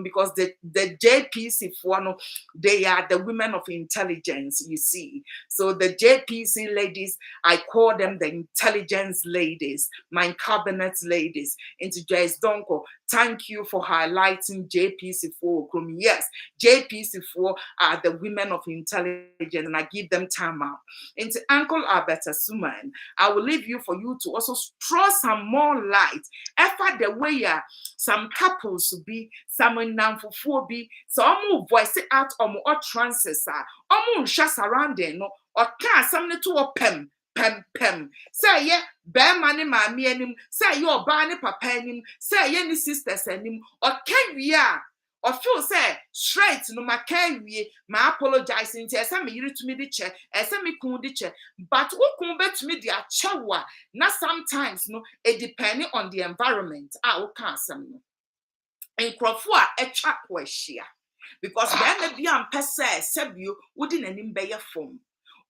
because the JPC4, no, they are the women of intelligence, you see. So the JPC ladies, I call them the intelligence ladies, my cabinet ladies. Into Joyce Donko, thank you for highlighting JPC4 chrome. Yes, JPC4 are the women of intelligence, and I give them time out. Into Uncle Alberta Suman, I will leave you for you to also throw some more light. Effort the way some couples to be, some for be, so I'm voice it out or more trances are shas around there, no, or can something to a pem. Say yeah, bear money, my me, say your barney papa him, say any sisters and him, or can we are. Or feel say straight no ma can we ma apologize in tia say me yiri to me the chair e say me kun the chair but who kun bet to me the achewa na sometimes no it depending on the environment who can some no enkrofo a etwa kwahia because when be am pese sebio wodi nanim beye fom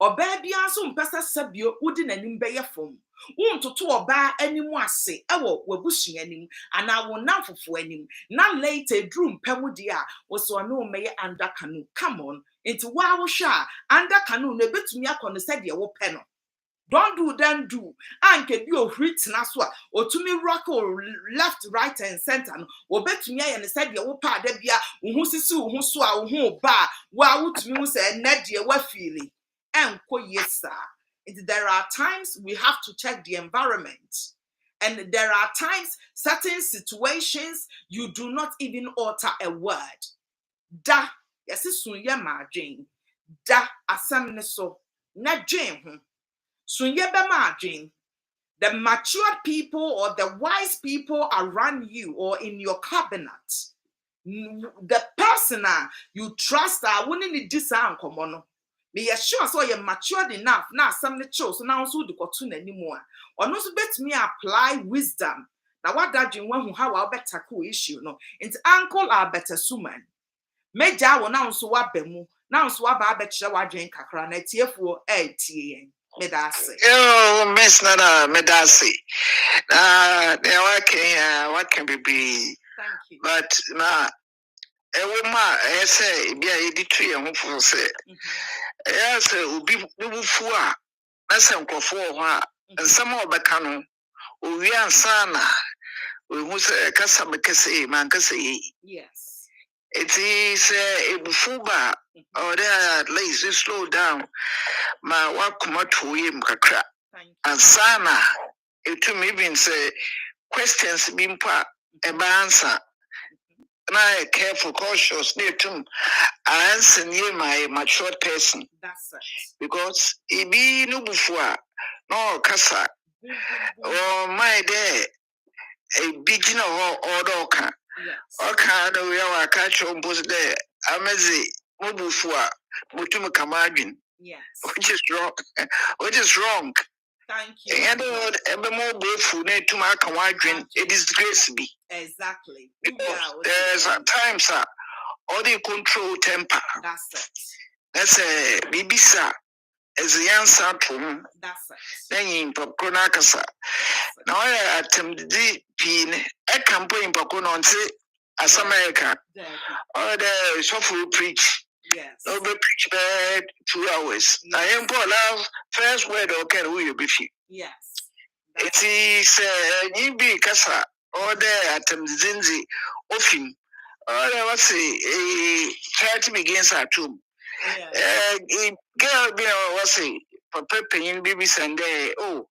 oba bia so mpese sebio wodi nanim beye fom wontoto oba animu ase ewo wabusu anim ana wo namfofo anim na later drum pemu dia wo so no meye under canoe come on into wa wo hwa under canoe no betumi akọ no said ye wo pe no don't do then do anke bi ohrit na so a otumi rock left right and center no obetumi aye ne said ye wo pa da bia wo hu sisi wo hu so a wo hu ba wa wotumi hu say na de wa feeling enko yesa. There are times we have to check the environment, and there are times, certain situations, you do not even utter a word. Da, yes, sunya margin. Da, asam so na jane. Sunya be margin. The matured people or the wise people around you or in your cabinet, the person you trust, wouldn't need this uncommon. Me sure so you're matured enough now some the chose so now so the cotton anymore or no so bet me apply wisdom now what that you want how I'll better cool issue no into Uncle Alberta Suman meja will now so what bemu now so what I bet you drink kakra na tiefo tie medase yo miss nana medase what can be thank you but na ewoma say bia editu ye ho fo say yes ubi bufu a na se nkofo ho a and some of Bacano, we are sana, we was a Casamacase, Mancase. Yes. It is a bufuba, or there at least you slow down. My work come out to him, Kakra, and sana. It to me means questions being part a answer. I careful, cautious, near to answer near my mature person. That's it. Because it be no before, no casa, or my day, a beginner or doka. Okay, we are catch on both there. Amazi, Mobufua, Mutum Kamadin. Yes. Which is wrong. Which is wrong. Thank you. And the more grateful to my Kamadin, it disgrace me. Exactly. There's a time, sir, all the control temper. That's it. That's a Bibisa as a young son to him. That's it. Then in Paconacasa. Now I attempted the pin a campaign in Pacononce as America. Or the shuffle preach. Yes. No be preach bed 2 hours. I am poor love first word or can we be free. Yes. It is you be Casa or there at Zinzi of him. Or I was a try to begin at 2. Girl be was a papa in baby Sunday. Oh,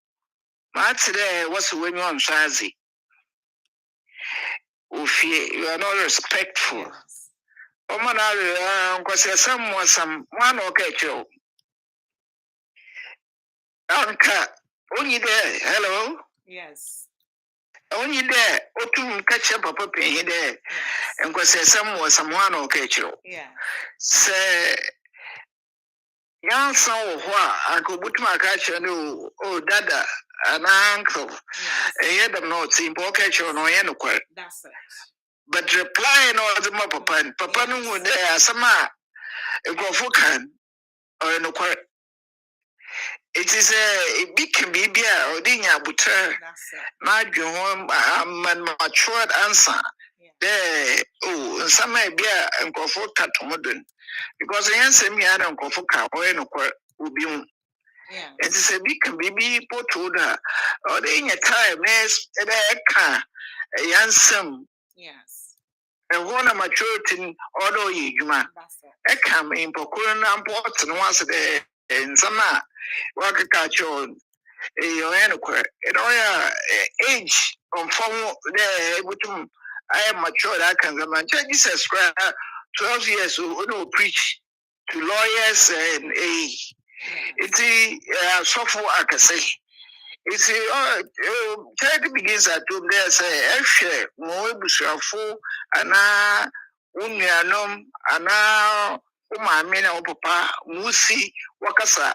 my today was when you on Shazi. You are not respectful. Oh, man, because some one okay, Joe. Anka, only there, hello? Yes. Only there, Otum catch up a puppy there. And because someone okay, Joe. Yeah. Say, young son, I could put my catcher, oh, dada, an uncle. And yet, I'm not seeing pocket or no, that's it. But reply no the papa, papa no would there, some a gofukan or no quite. It is a big baby or dinya butter. Not your home, matured answer. There, oh, some may be a gofuka to modern. Because the answer me, I don't gofuka or no quite will be. It is a big baby potuda or in a time, yes, a yansum. Yes. And one of maturity, although you, man, I come in Pocuna and Ports and once a day in summer, work a catch on your enquiry. It all age on form there, which I am mature. I can come and check this as 12 years who don't preach to lawyers and it's software, I can say. It's charity begins at home. There's a share more bushraful and unianum and now Umamina Papa Musi Wakasa.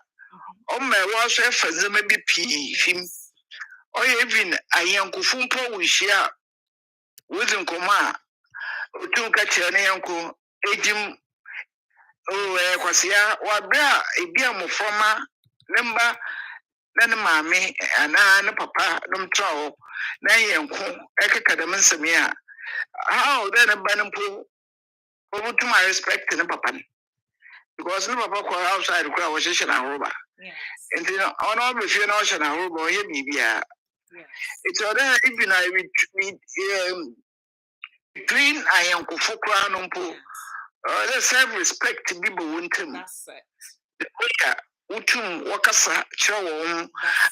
Oh, my was a friend, maybe P. Him or even a young Kufumpo we share with Nkoma. Two catch an uncle, Ejim. Oh, Quasia, what bra a beer former number. Na mami ana papa dum trawo na yenko ekeka dem nsemi a how then ban mpo to my respect na papa because no papa ko outside ko wa sheshe na roba and you know ono be fie na o she na roba o ye bibia it's other even I between ayenko fokra no mpo the self respect be bo wontem that's it utum wakasa chiro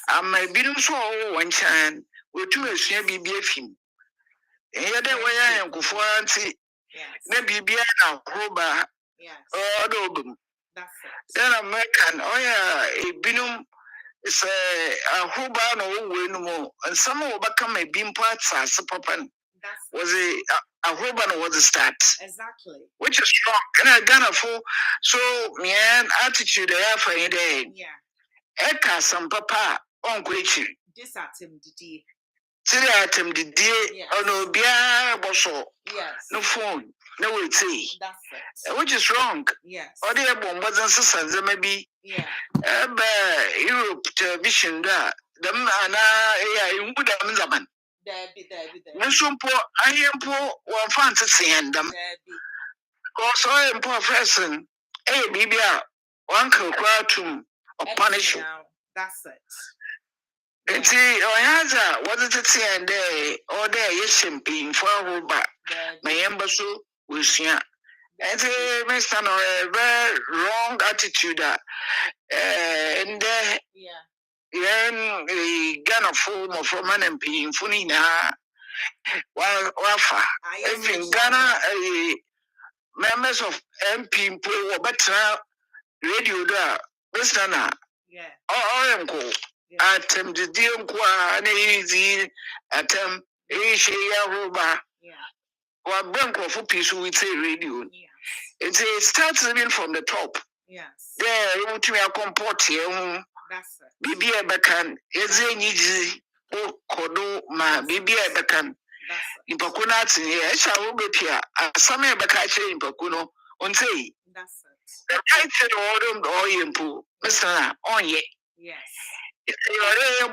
ama birum so wanchan utum esua bibia fim enye de waya yankofo anti na bibia na roba odo obum then American binum is a roba no we no mo and some will become a beam parts as papan was a roba was the start exactly which is strong and Ghana for so man attitude there for a day eka some papa on kwechi this atem didi tiri atem didi ono bia boso no phone no we say that's it which is wrong or the bomb wasn't so maybe Europe television da them ana you put them zaman there Nusumpo ayempo one fancy seeing them because I am poor person bibia one can cry to punish you that's it Eti oyaza wazitete ende ode yeshimpi mfwa mayemba so wusua. Eti Mr. No very wrong attitude and yen Ghana form of man and pin funina wafa even Ghana members of MP po better radio da Mr. Na Oyanko atem the deal qua and easy atem Yahuba or bank of peace with a radio. It starts even from the top. Yes. There, you want to comport here. Bibi Ebekan, Ezeniji, O Kodo, ma Bibi Ebekan. In Pakunat, I shall be here. Some Ebekache in Pakuno, on say. The title order or impu, Mr. On ye. Yes. You're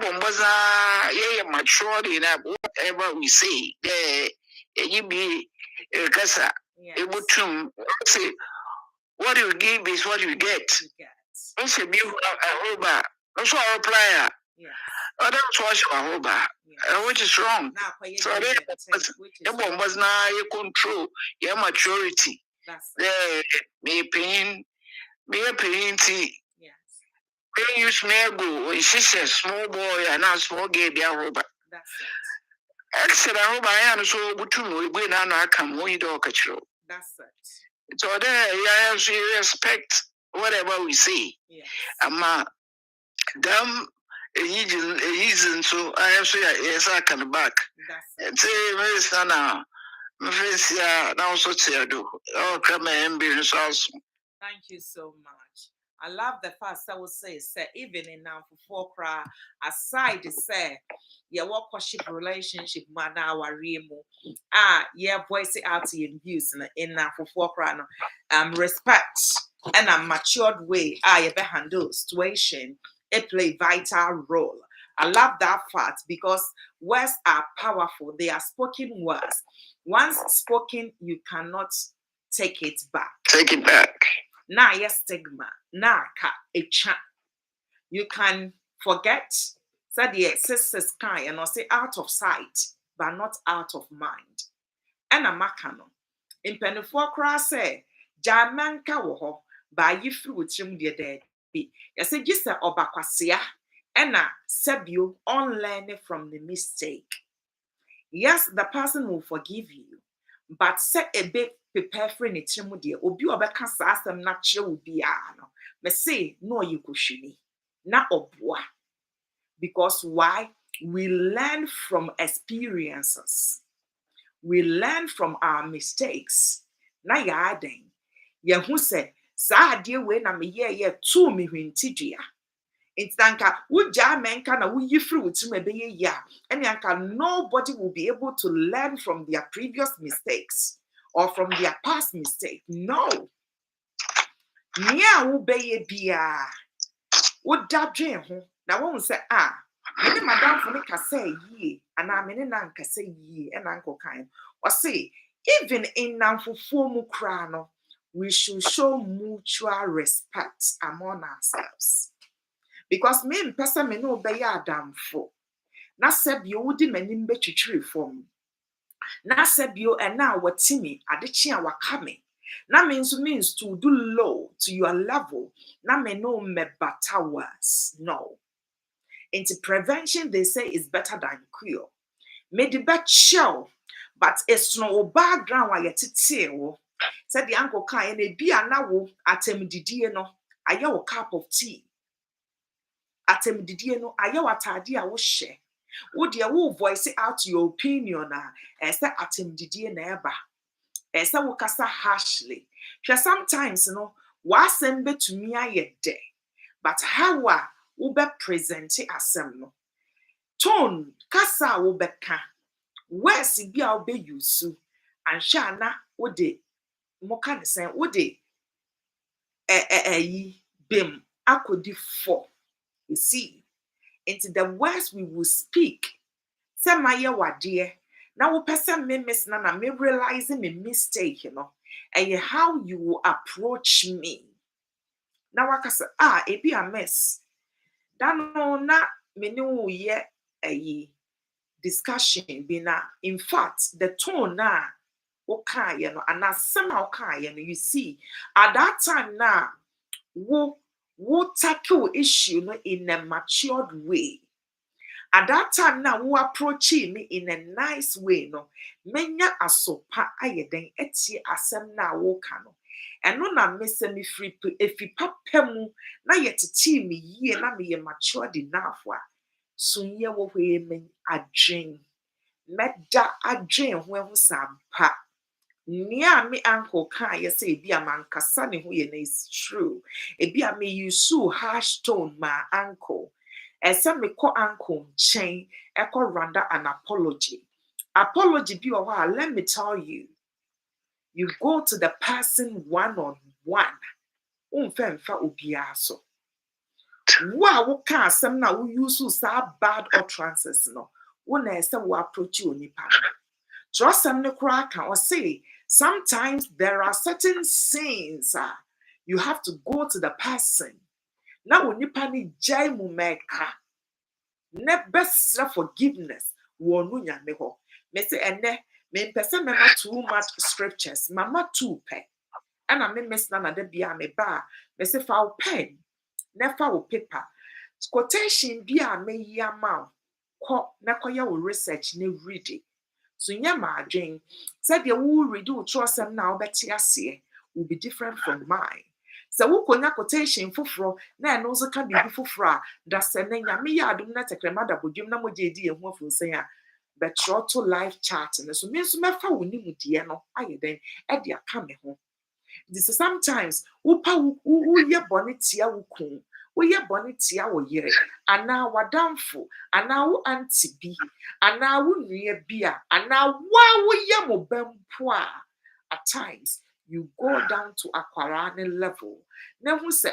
a mature enough, whatever we say. There, you be a cassa, able to say, what you give is what you get. It's a beautiful Aruba. Also, our player. That's what's Aruba, which is wrong. So, the was now your control, your maturity. There, me pain, me a pain tea. They use me go when she's a small boy and a small gay Aruba. Excellent Aruba, I am so good to know when I come when you don't catch you. That's it. So, there, you respect whatever we say. Ama damn reason so I have say yes I can back. And say Mr. Now my face now so do. Oh come and be also. Thank you so much. I love the first I would say even in now for cry aside say yeah what worship relationship man now yeah voice it out in views in now for cry no respect and a matured way you be handle situation it play vital role. I love that fact because words are powerful. They are spoken words. Once spoken, you cannot take it back. Take it back. Now, yes, stigma. Now, a chat. You can forget. So the excess kind and say out of sight, but not out of mind. And a makano. In Penifokra say, Jamanka woho, by you through chim de dead. Yes, it just a obakwasia. Ena sebio unlearn from the mistake. Yes, the person will forgive you, but set a bit prepare for it. Obi obeka asem na che obi ano. Me say no you kushini. Na obwa. Because why? We learn from experiences. We learn from our mistakes. Na ya aden. Yehu se sa ade we na me ye tu me hwintidua. Intanka uja menka na uyi free timebeye ya. And yanka nobody will be able to learn from their previous mistakes or from their past mistake. No. Nia ubeye biya. Uda dream ho. Na won't say mene madam for me ka say ye and I mene nan ka say ye and uncle kind. Or say even in namfufuo mu kra no we should show mutual respect among ourselves. Because me person me no be ya adamfo. Na sebio wudi manim be twitwiri fom. Na sebio and now what timi adechi a wakame. Na means to do low to your level. Na me no me better worse. No. Into prevention they say is better than cure. Me the bet show, but it's no background why you tete. Said the uncle kai and be anawo atem didie no. Aye cup of tea. Atem didie no aye watade a wo hye wo de wo voice out your opinion say atem didie na eba say wo kasa harshly sometimes no wasem betumi aye de but how wo be present asem no tone kasa wo beka words bi a wo be use ansha na wo de mo ka ne sen wo de yi bem akodi for. You see, into the words we will speak. Say my wade. Now we person me miss na me realizing my mistake, you know, and how you will approach me. Now I can say, it be a mess. That no na menu ye a discussion be na. In fact, the tone na okay, you know, and as somehow okay, you know, you see, at that time now, wo tackle issue no in a matured way. At that time now, wo approach me in a nice way, no. Menya asopa ayeden eti asem na wo ka no. Eno na mese me free efi papa mu na yetiti me yie na me ye matured enough a sunye wo hwe men adwen. Meda adwen ho ehu sampa. Nia me uncle can you say be a man kasani who is true. It be a me you so harsh tone my uncle. And some me call uncle chain echo render an apology. Apology be a while, let me tell you. You go to the person one on one. Umfemfa ubiaso. Wow, can't some now who use so bad utterances no. When I say we approach you nipa. Trust them no crack or say sometimes there are certain sins you have to go to the person. Now when nipa ni jai mu meka ne best forgiveness wonu nya me ho. Me say ene me pese me ma too much scriptures mama too pe. Ana me miss na de bia me ba me say fa pen ne fa paper quotation bia me yama ko na koya wo research ne read it. So nya madwen said the wo read wo trosem na obeti ase will be different from mine. So wo konya quotation foforo na eno so ka bibi foforo a da se na nya me ya adum na tekrema da bodwum na moje di ehu afun a betro to live chat and so me so mefa wo nimu de no ayeden e de aka me ho. This is sometimes wo pa wo ye bone tia wo kun woyɛ bɔne tia wo yere ana wadamfo ana wo anti bi ana wo nua bi a ana wa woyɛ mo bampo a at times you go down to akwara ne level na hu se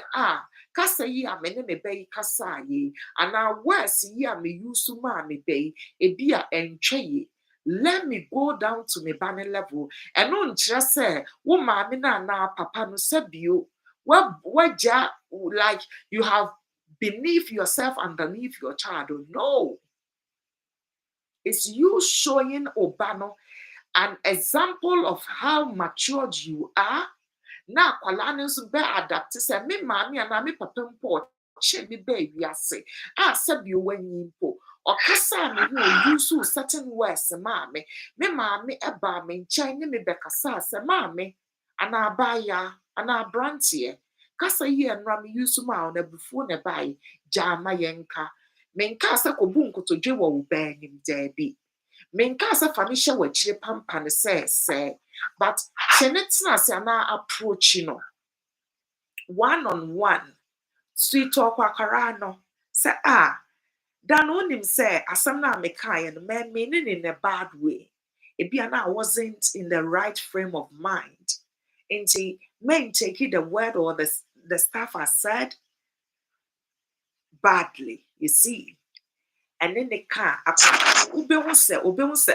kasa yi a me ne me bai kasa yi ana words yi a me use ma me bai ebi a entwe yi. Let me go down to me bane level and no nkyerɛ sɛ wo maame na na papa no sabio what like you have beneath yourself underneath your child. No, it's you showing Obano an example of how matured you are. Na kwalane so be adapt say me maami and me papa mpo che me be wiase sabi o wanyi mpo okasa me hu use certain words maami me maami eba me nkyɛn ne me bekasa say maami ana abaya ana brantie kasa yi enra me use ma na bufu na bai jama yenka menka sɛ kobu nkotodwe wɔ wo banim dabi menka sɛ fa me hye wɔ kyire pampa ne sɛ but chenetna se na approach no one on one sweet talk akara no say dan onim say asam na meka no man meaning in a bad way ebia na wasn't in the right frame of mind into men taking the word or the stuff I said badly, you see. And then the car obehu se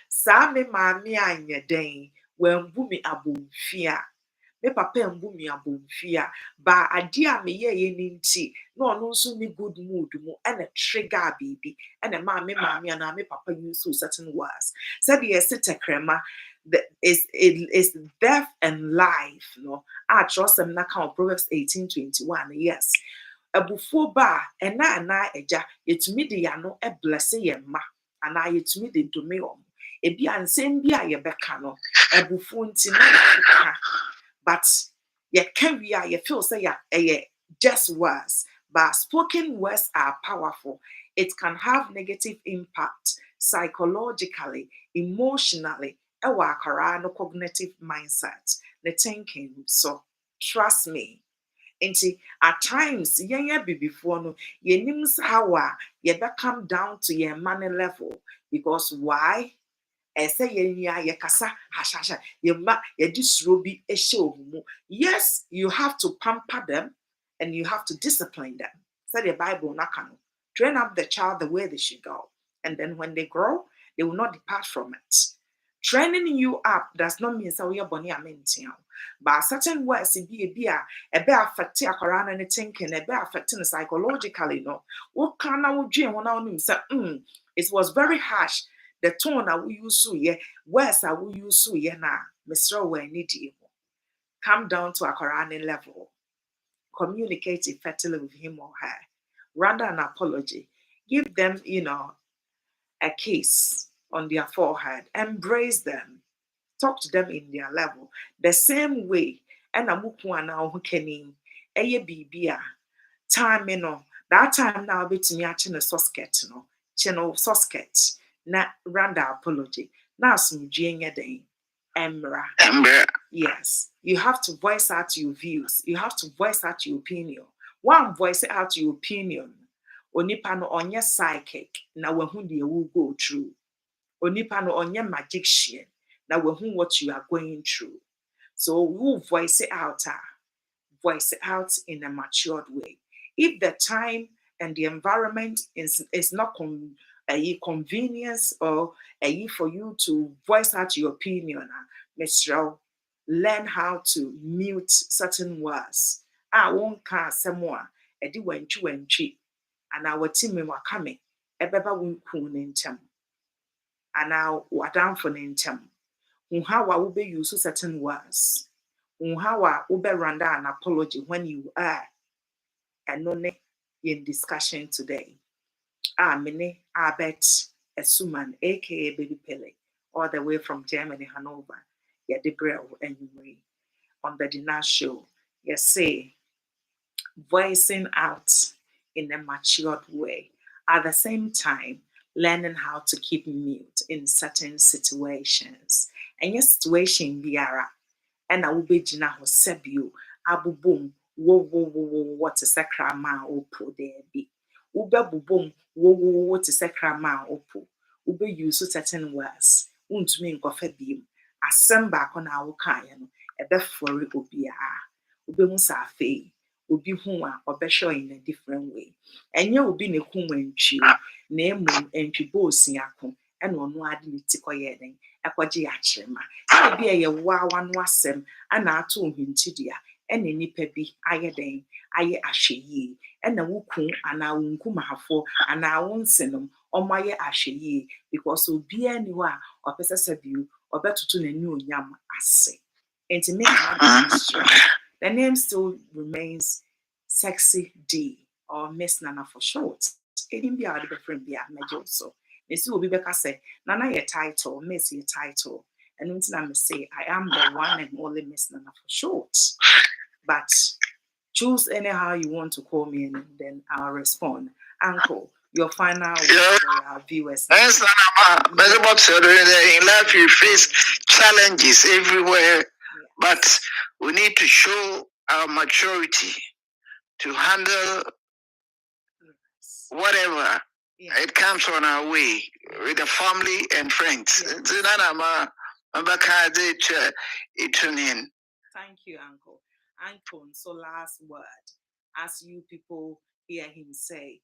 sa me maami anya den when bumi abomfia me papa mbumi abomfia ba ade a me ye ni nti na ono nso ni good mood mu and a trigger baby and a maami and me papa use certain words said yes tekrema is death and life no trust them na count Proverbs 18:21 yes abufuo ba ena eja yetumi de ya no bless ye ma ana yetumi de dome om ebi ansem bi a ye beka no abufuo nti na ka but ye can we are ye feel say ya just words but spoken words are powerful. It can have negative impact psychologically, emotionally, no cognitive mindset, the thinking. So trust me. Nti at times yenya before no yenims how ye come down to your money level because why say yenya ye kasa hashasha ye ma ye disrobi ehye. Yes, you have to pamper them and you have to discipline them. Say the Bible nakano. Train up the child the way they should go, and then when they grow they will not depart from it. Training you up does not mean say we are boni amenti. But certain words it be a be affect akwara na thinking, a be affecting psychologically, no. What can I dream when I say, it was very harsh. The tone I will use so yeah, words I will use so yeah na Mr. We need you. Come down to akwara level. Communicate effectively with him or her. Render an apology. Give them, a kiss on their forehead. Embrace them. Talk to them in their level. The same way, and a mukwana who can eye bibia time that time now bit me at a sosket channel sosket na randa apology now some jing day emra. Yes, you have to voice out your views, you have to voice out your opinion. One voice out your opinion onipa no onye psychic na wahu de will go through. Onipa no onye magician na wahu what you are going through. So we voice it out in a matured way. If the time and the environment is not a convenience or a for you to voice out your opinion, Mr. Learn how to mute certain words. I won't call someone a di wentry and our team were coming. Ebeba won't coon in tem. And now what down for in tem. How I will be use certain words. How I will be render an apology when you are and in discussion today. Mene Abet Esuman, aka Baby Pele, all the way from Germany, Hanover. Yeah, the grill anyway. On the Deenash Show. You say voicing out in a matured way. At the same time, learning how to keep mute in certain situations. And your situation biara, and I will be jina ho sebio, abu boom, what is a crama opo there be. Ube bubum, what is a crama opo. Ube use certain words. Won't mean go beam. Assemble on our kind, a before obia. Ube musafe. Obi hu a obesho in a different way. Enye obi ne ku wantwi na emum entwi bo osiako e no no ade ne ti koye den ekwaje ya kirema e bi eye wawa no asem ana ato ohwintidia e ne nipa bi aye den aye ahweyi e na wuku ana wunku mahafo ana wonsenom omaye ahweyi because obi ani ho a opese sabiu obetutu n'ani onyam ase enti me the name still remains Sexy D or Miss Nana for short. It didn't be out of a friend be at major so. Miss will be back say, Nana your title, Miss your title. And until I say I am the one and only Miss Nana for short. But choose anyhow you want to call me and then I'll respond. Uncle, your final word for our viewers. Yes, in life you face challenges everywhere. But we need to show our maturity to handle whatever it comes on our way with the family and friends. Thank you, Uncle. Uncle, so last word. As you people hear him say,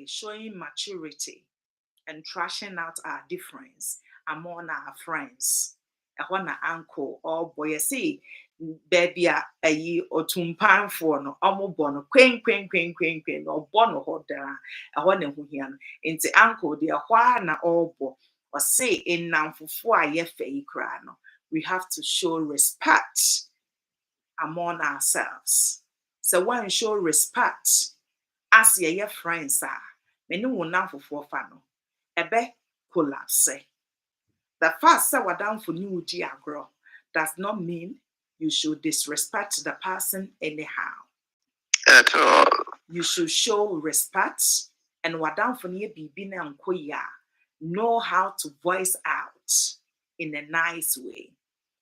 showing maturity and trashing out our difference among our friends. Na uncle or boy see baby ayi otumpanfo no omobo no kwen no bono hodara ehọ na hu hia no nti uncle de ehọ na obo o say ennamfofo a ye fei kra no we have to show respect among ourselves. So when show respect as ye friends are me no namfofo fa no ebe collapse. The fact that we're down for new agro does not mean you should disrespect the person anyhow. At all. You should show respect and we're down for near bibina and koya. Know how to voice out in a nice way.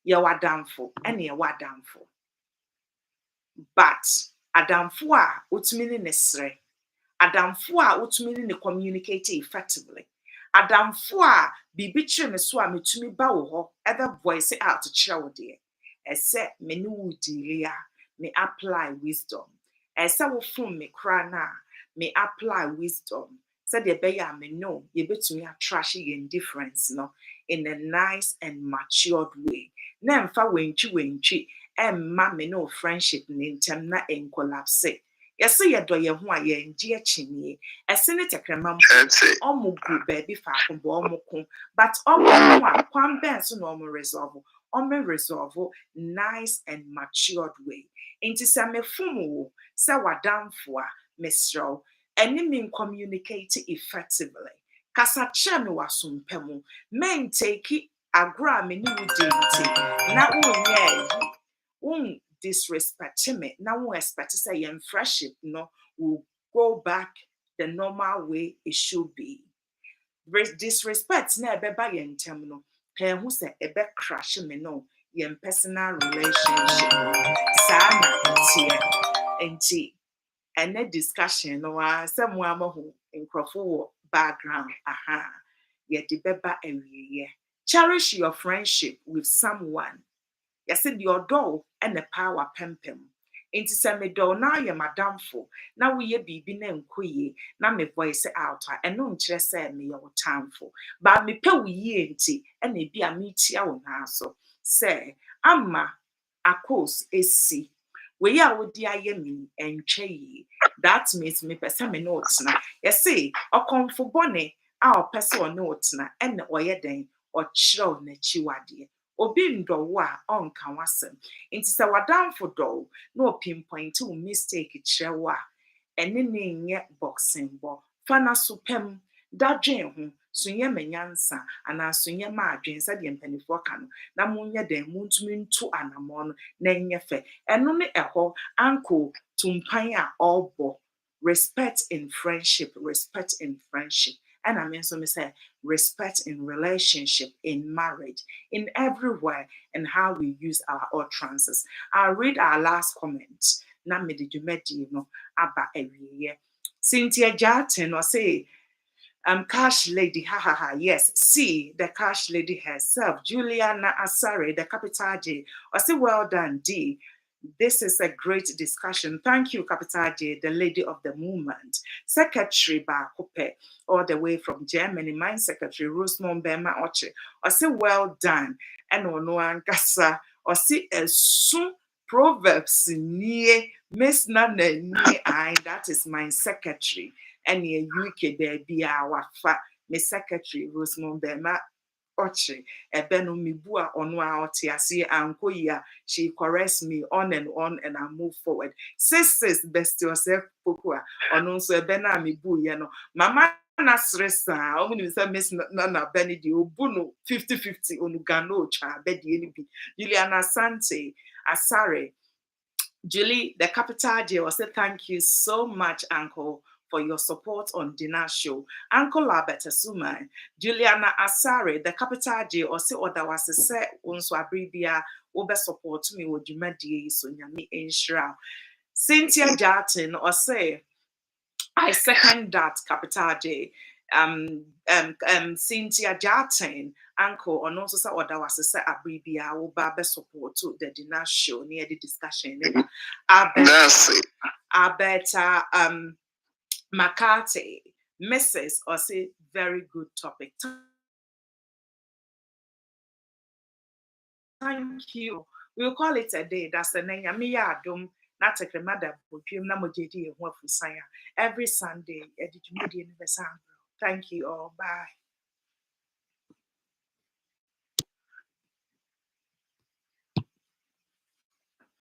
You are down for and you are down for. But Adamfo a utmini nesre. Adamfo a utmini ne communicate effectively. Adamfo a bibi kire me so a metumi ba wo ho other voice out to kire de ese me ne wo dilia me apply wisdom ese wo fun me kra na me apply wisdom said the be ya me know ye betumi atrash yen difference no in a nice and matured way na mfa wentwi emma me no friendship ntem na collapse. Yes, ye do ye ho a ye ngie chinie. Ese ne tekrema omo gu baby fa ko bo omo ko. But omo a kwan ben so no omo resolve. Omo resolve nice and matured way. Inti se me fumu se wadamfo a mesro eni me communicate effectively. Kasa che me wasompemu. Men take agra me ni wudi na wonye disrespect me na won expect say your friendship no will go back the normal way it should be. Disrespect na ebeba ye ntem no he hu say ebe crash me no your personal relationship sa na tie enti ene discussion no say mo amahu nkrofo wo background ye de beba awiye. Cherish your friendship with someone. Yes, your door and the power pempem. Inti se me do na ye madamfo na we ye bibi na nkoye na me voice out and no nkyere se me your timeful. Ba me pe we ye nti and e bi a me tia wo na so. Say ama akos esi we ya wo di aye me entwe yi. That means me pese me no tena. Yes, okomfo bone a opese o no tena and oye den o kyerɛw n'akyi wade. Obi ndɔwo a ɔnka wasɛm. Nti sɛ wadamfo dɔw na opinpoint wo mistake kyerɛ wo a ɛne ne nyɛ boxing bɔ. Fa na so pɛm dadwen ho so nyɛ manyansa ana so nyɛ ma adwen sɛ deɛ mpanifo ka no na monyɛ den muntumi nto anamɔ no na nyɛ fɛ. Ɛno ne ɛhɔ anko tumpan a ɔbɔ. Respect in friendship, respect in friendship. And I mean, so me say respect in relationship, in marriage, in everywhere, and how we use our utterances. I'll read our last comment. Na me did you met you know about every year. Cynthia Jarton or say, Cash Lady, ha ha ha. Yes, see the Cash Lady herself, Juliana Asare, the capital J. Or say, well done, D. This is a great discussion. Thank you, Capital J, the lady of the movement. Secretary Bakope, all the way from Germany, my secretary, Rosemont Bema Oche. I say, well done. And no ankasa, or see a soon Proverbs near Miss Nana near I, that is my secretary. And near UK, there be our fat, Miss Secretary, Rosemont Bema Oche, ebeno mibua onwa otiasi ankoya. She corrects me on and I move forward. Sis, best yourself, pokua, on so ebena mibu yeno. Mama Nasresa, only Miss Nana Benedi, Obuno 50-50 onugano cha bedi bi. Juliana Sante, Asare. Julie, the capital J, will say thank you so much, Uncle, for your support on Deenash Show. Uncle Albert Asuma, Juliana Asare, the capital J, or say or that was a set unso abribia over support me with you medie so nyame enshra. Cynthia Jarton or say I second that capital J. Cynthia Jarton, uncle, and also say what that was a set abribia over support to the Deenash Show near the discussion. I bet McCarthy, Mrs. or say very good topic. Thank you. We'll call it a day. That's the name. Yamiya Adum, not a cremada, but you every Sunday. Thank you all. Bye.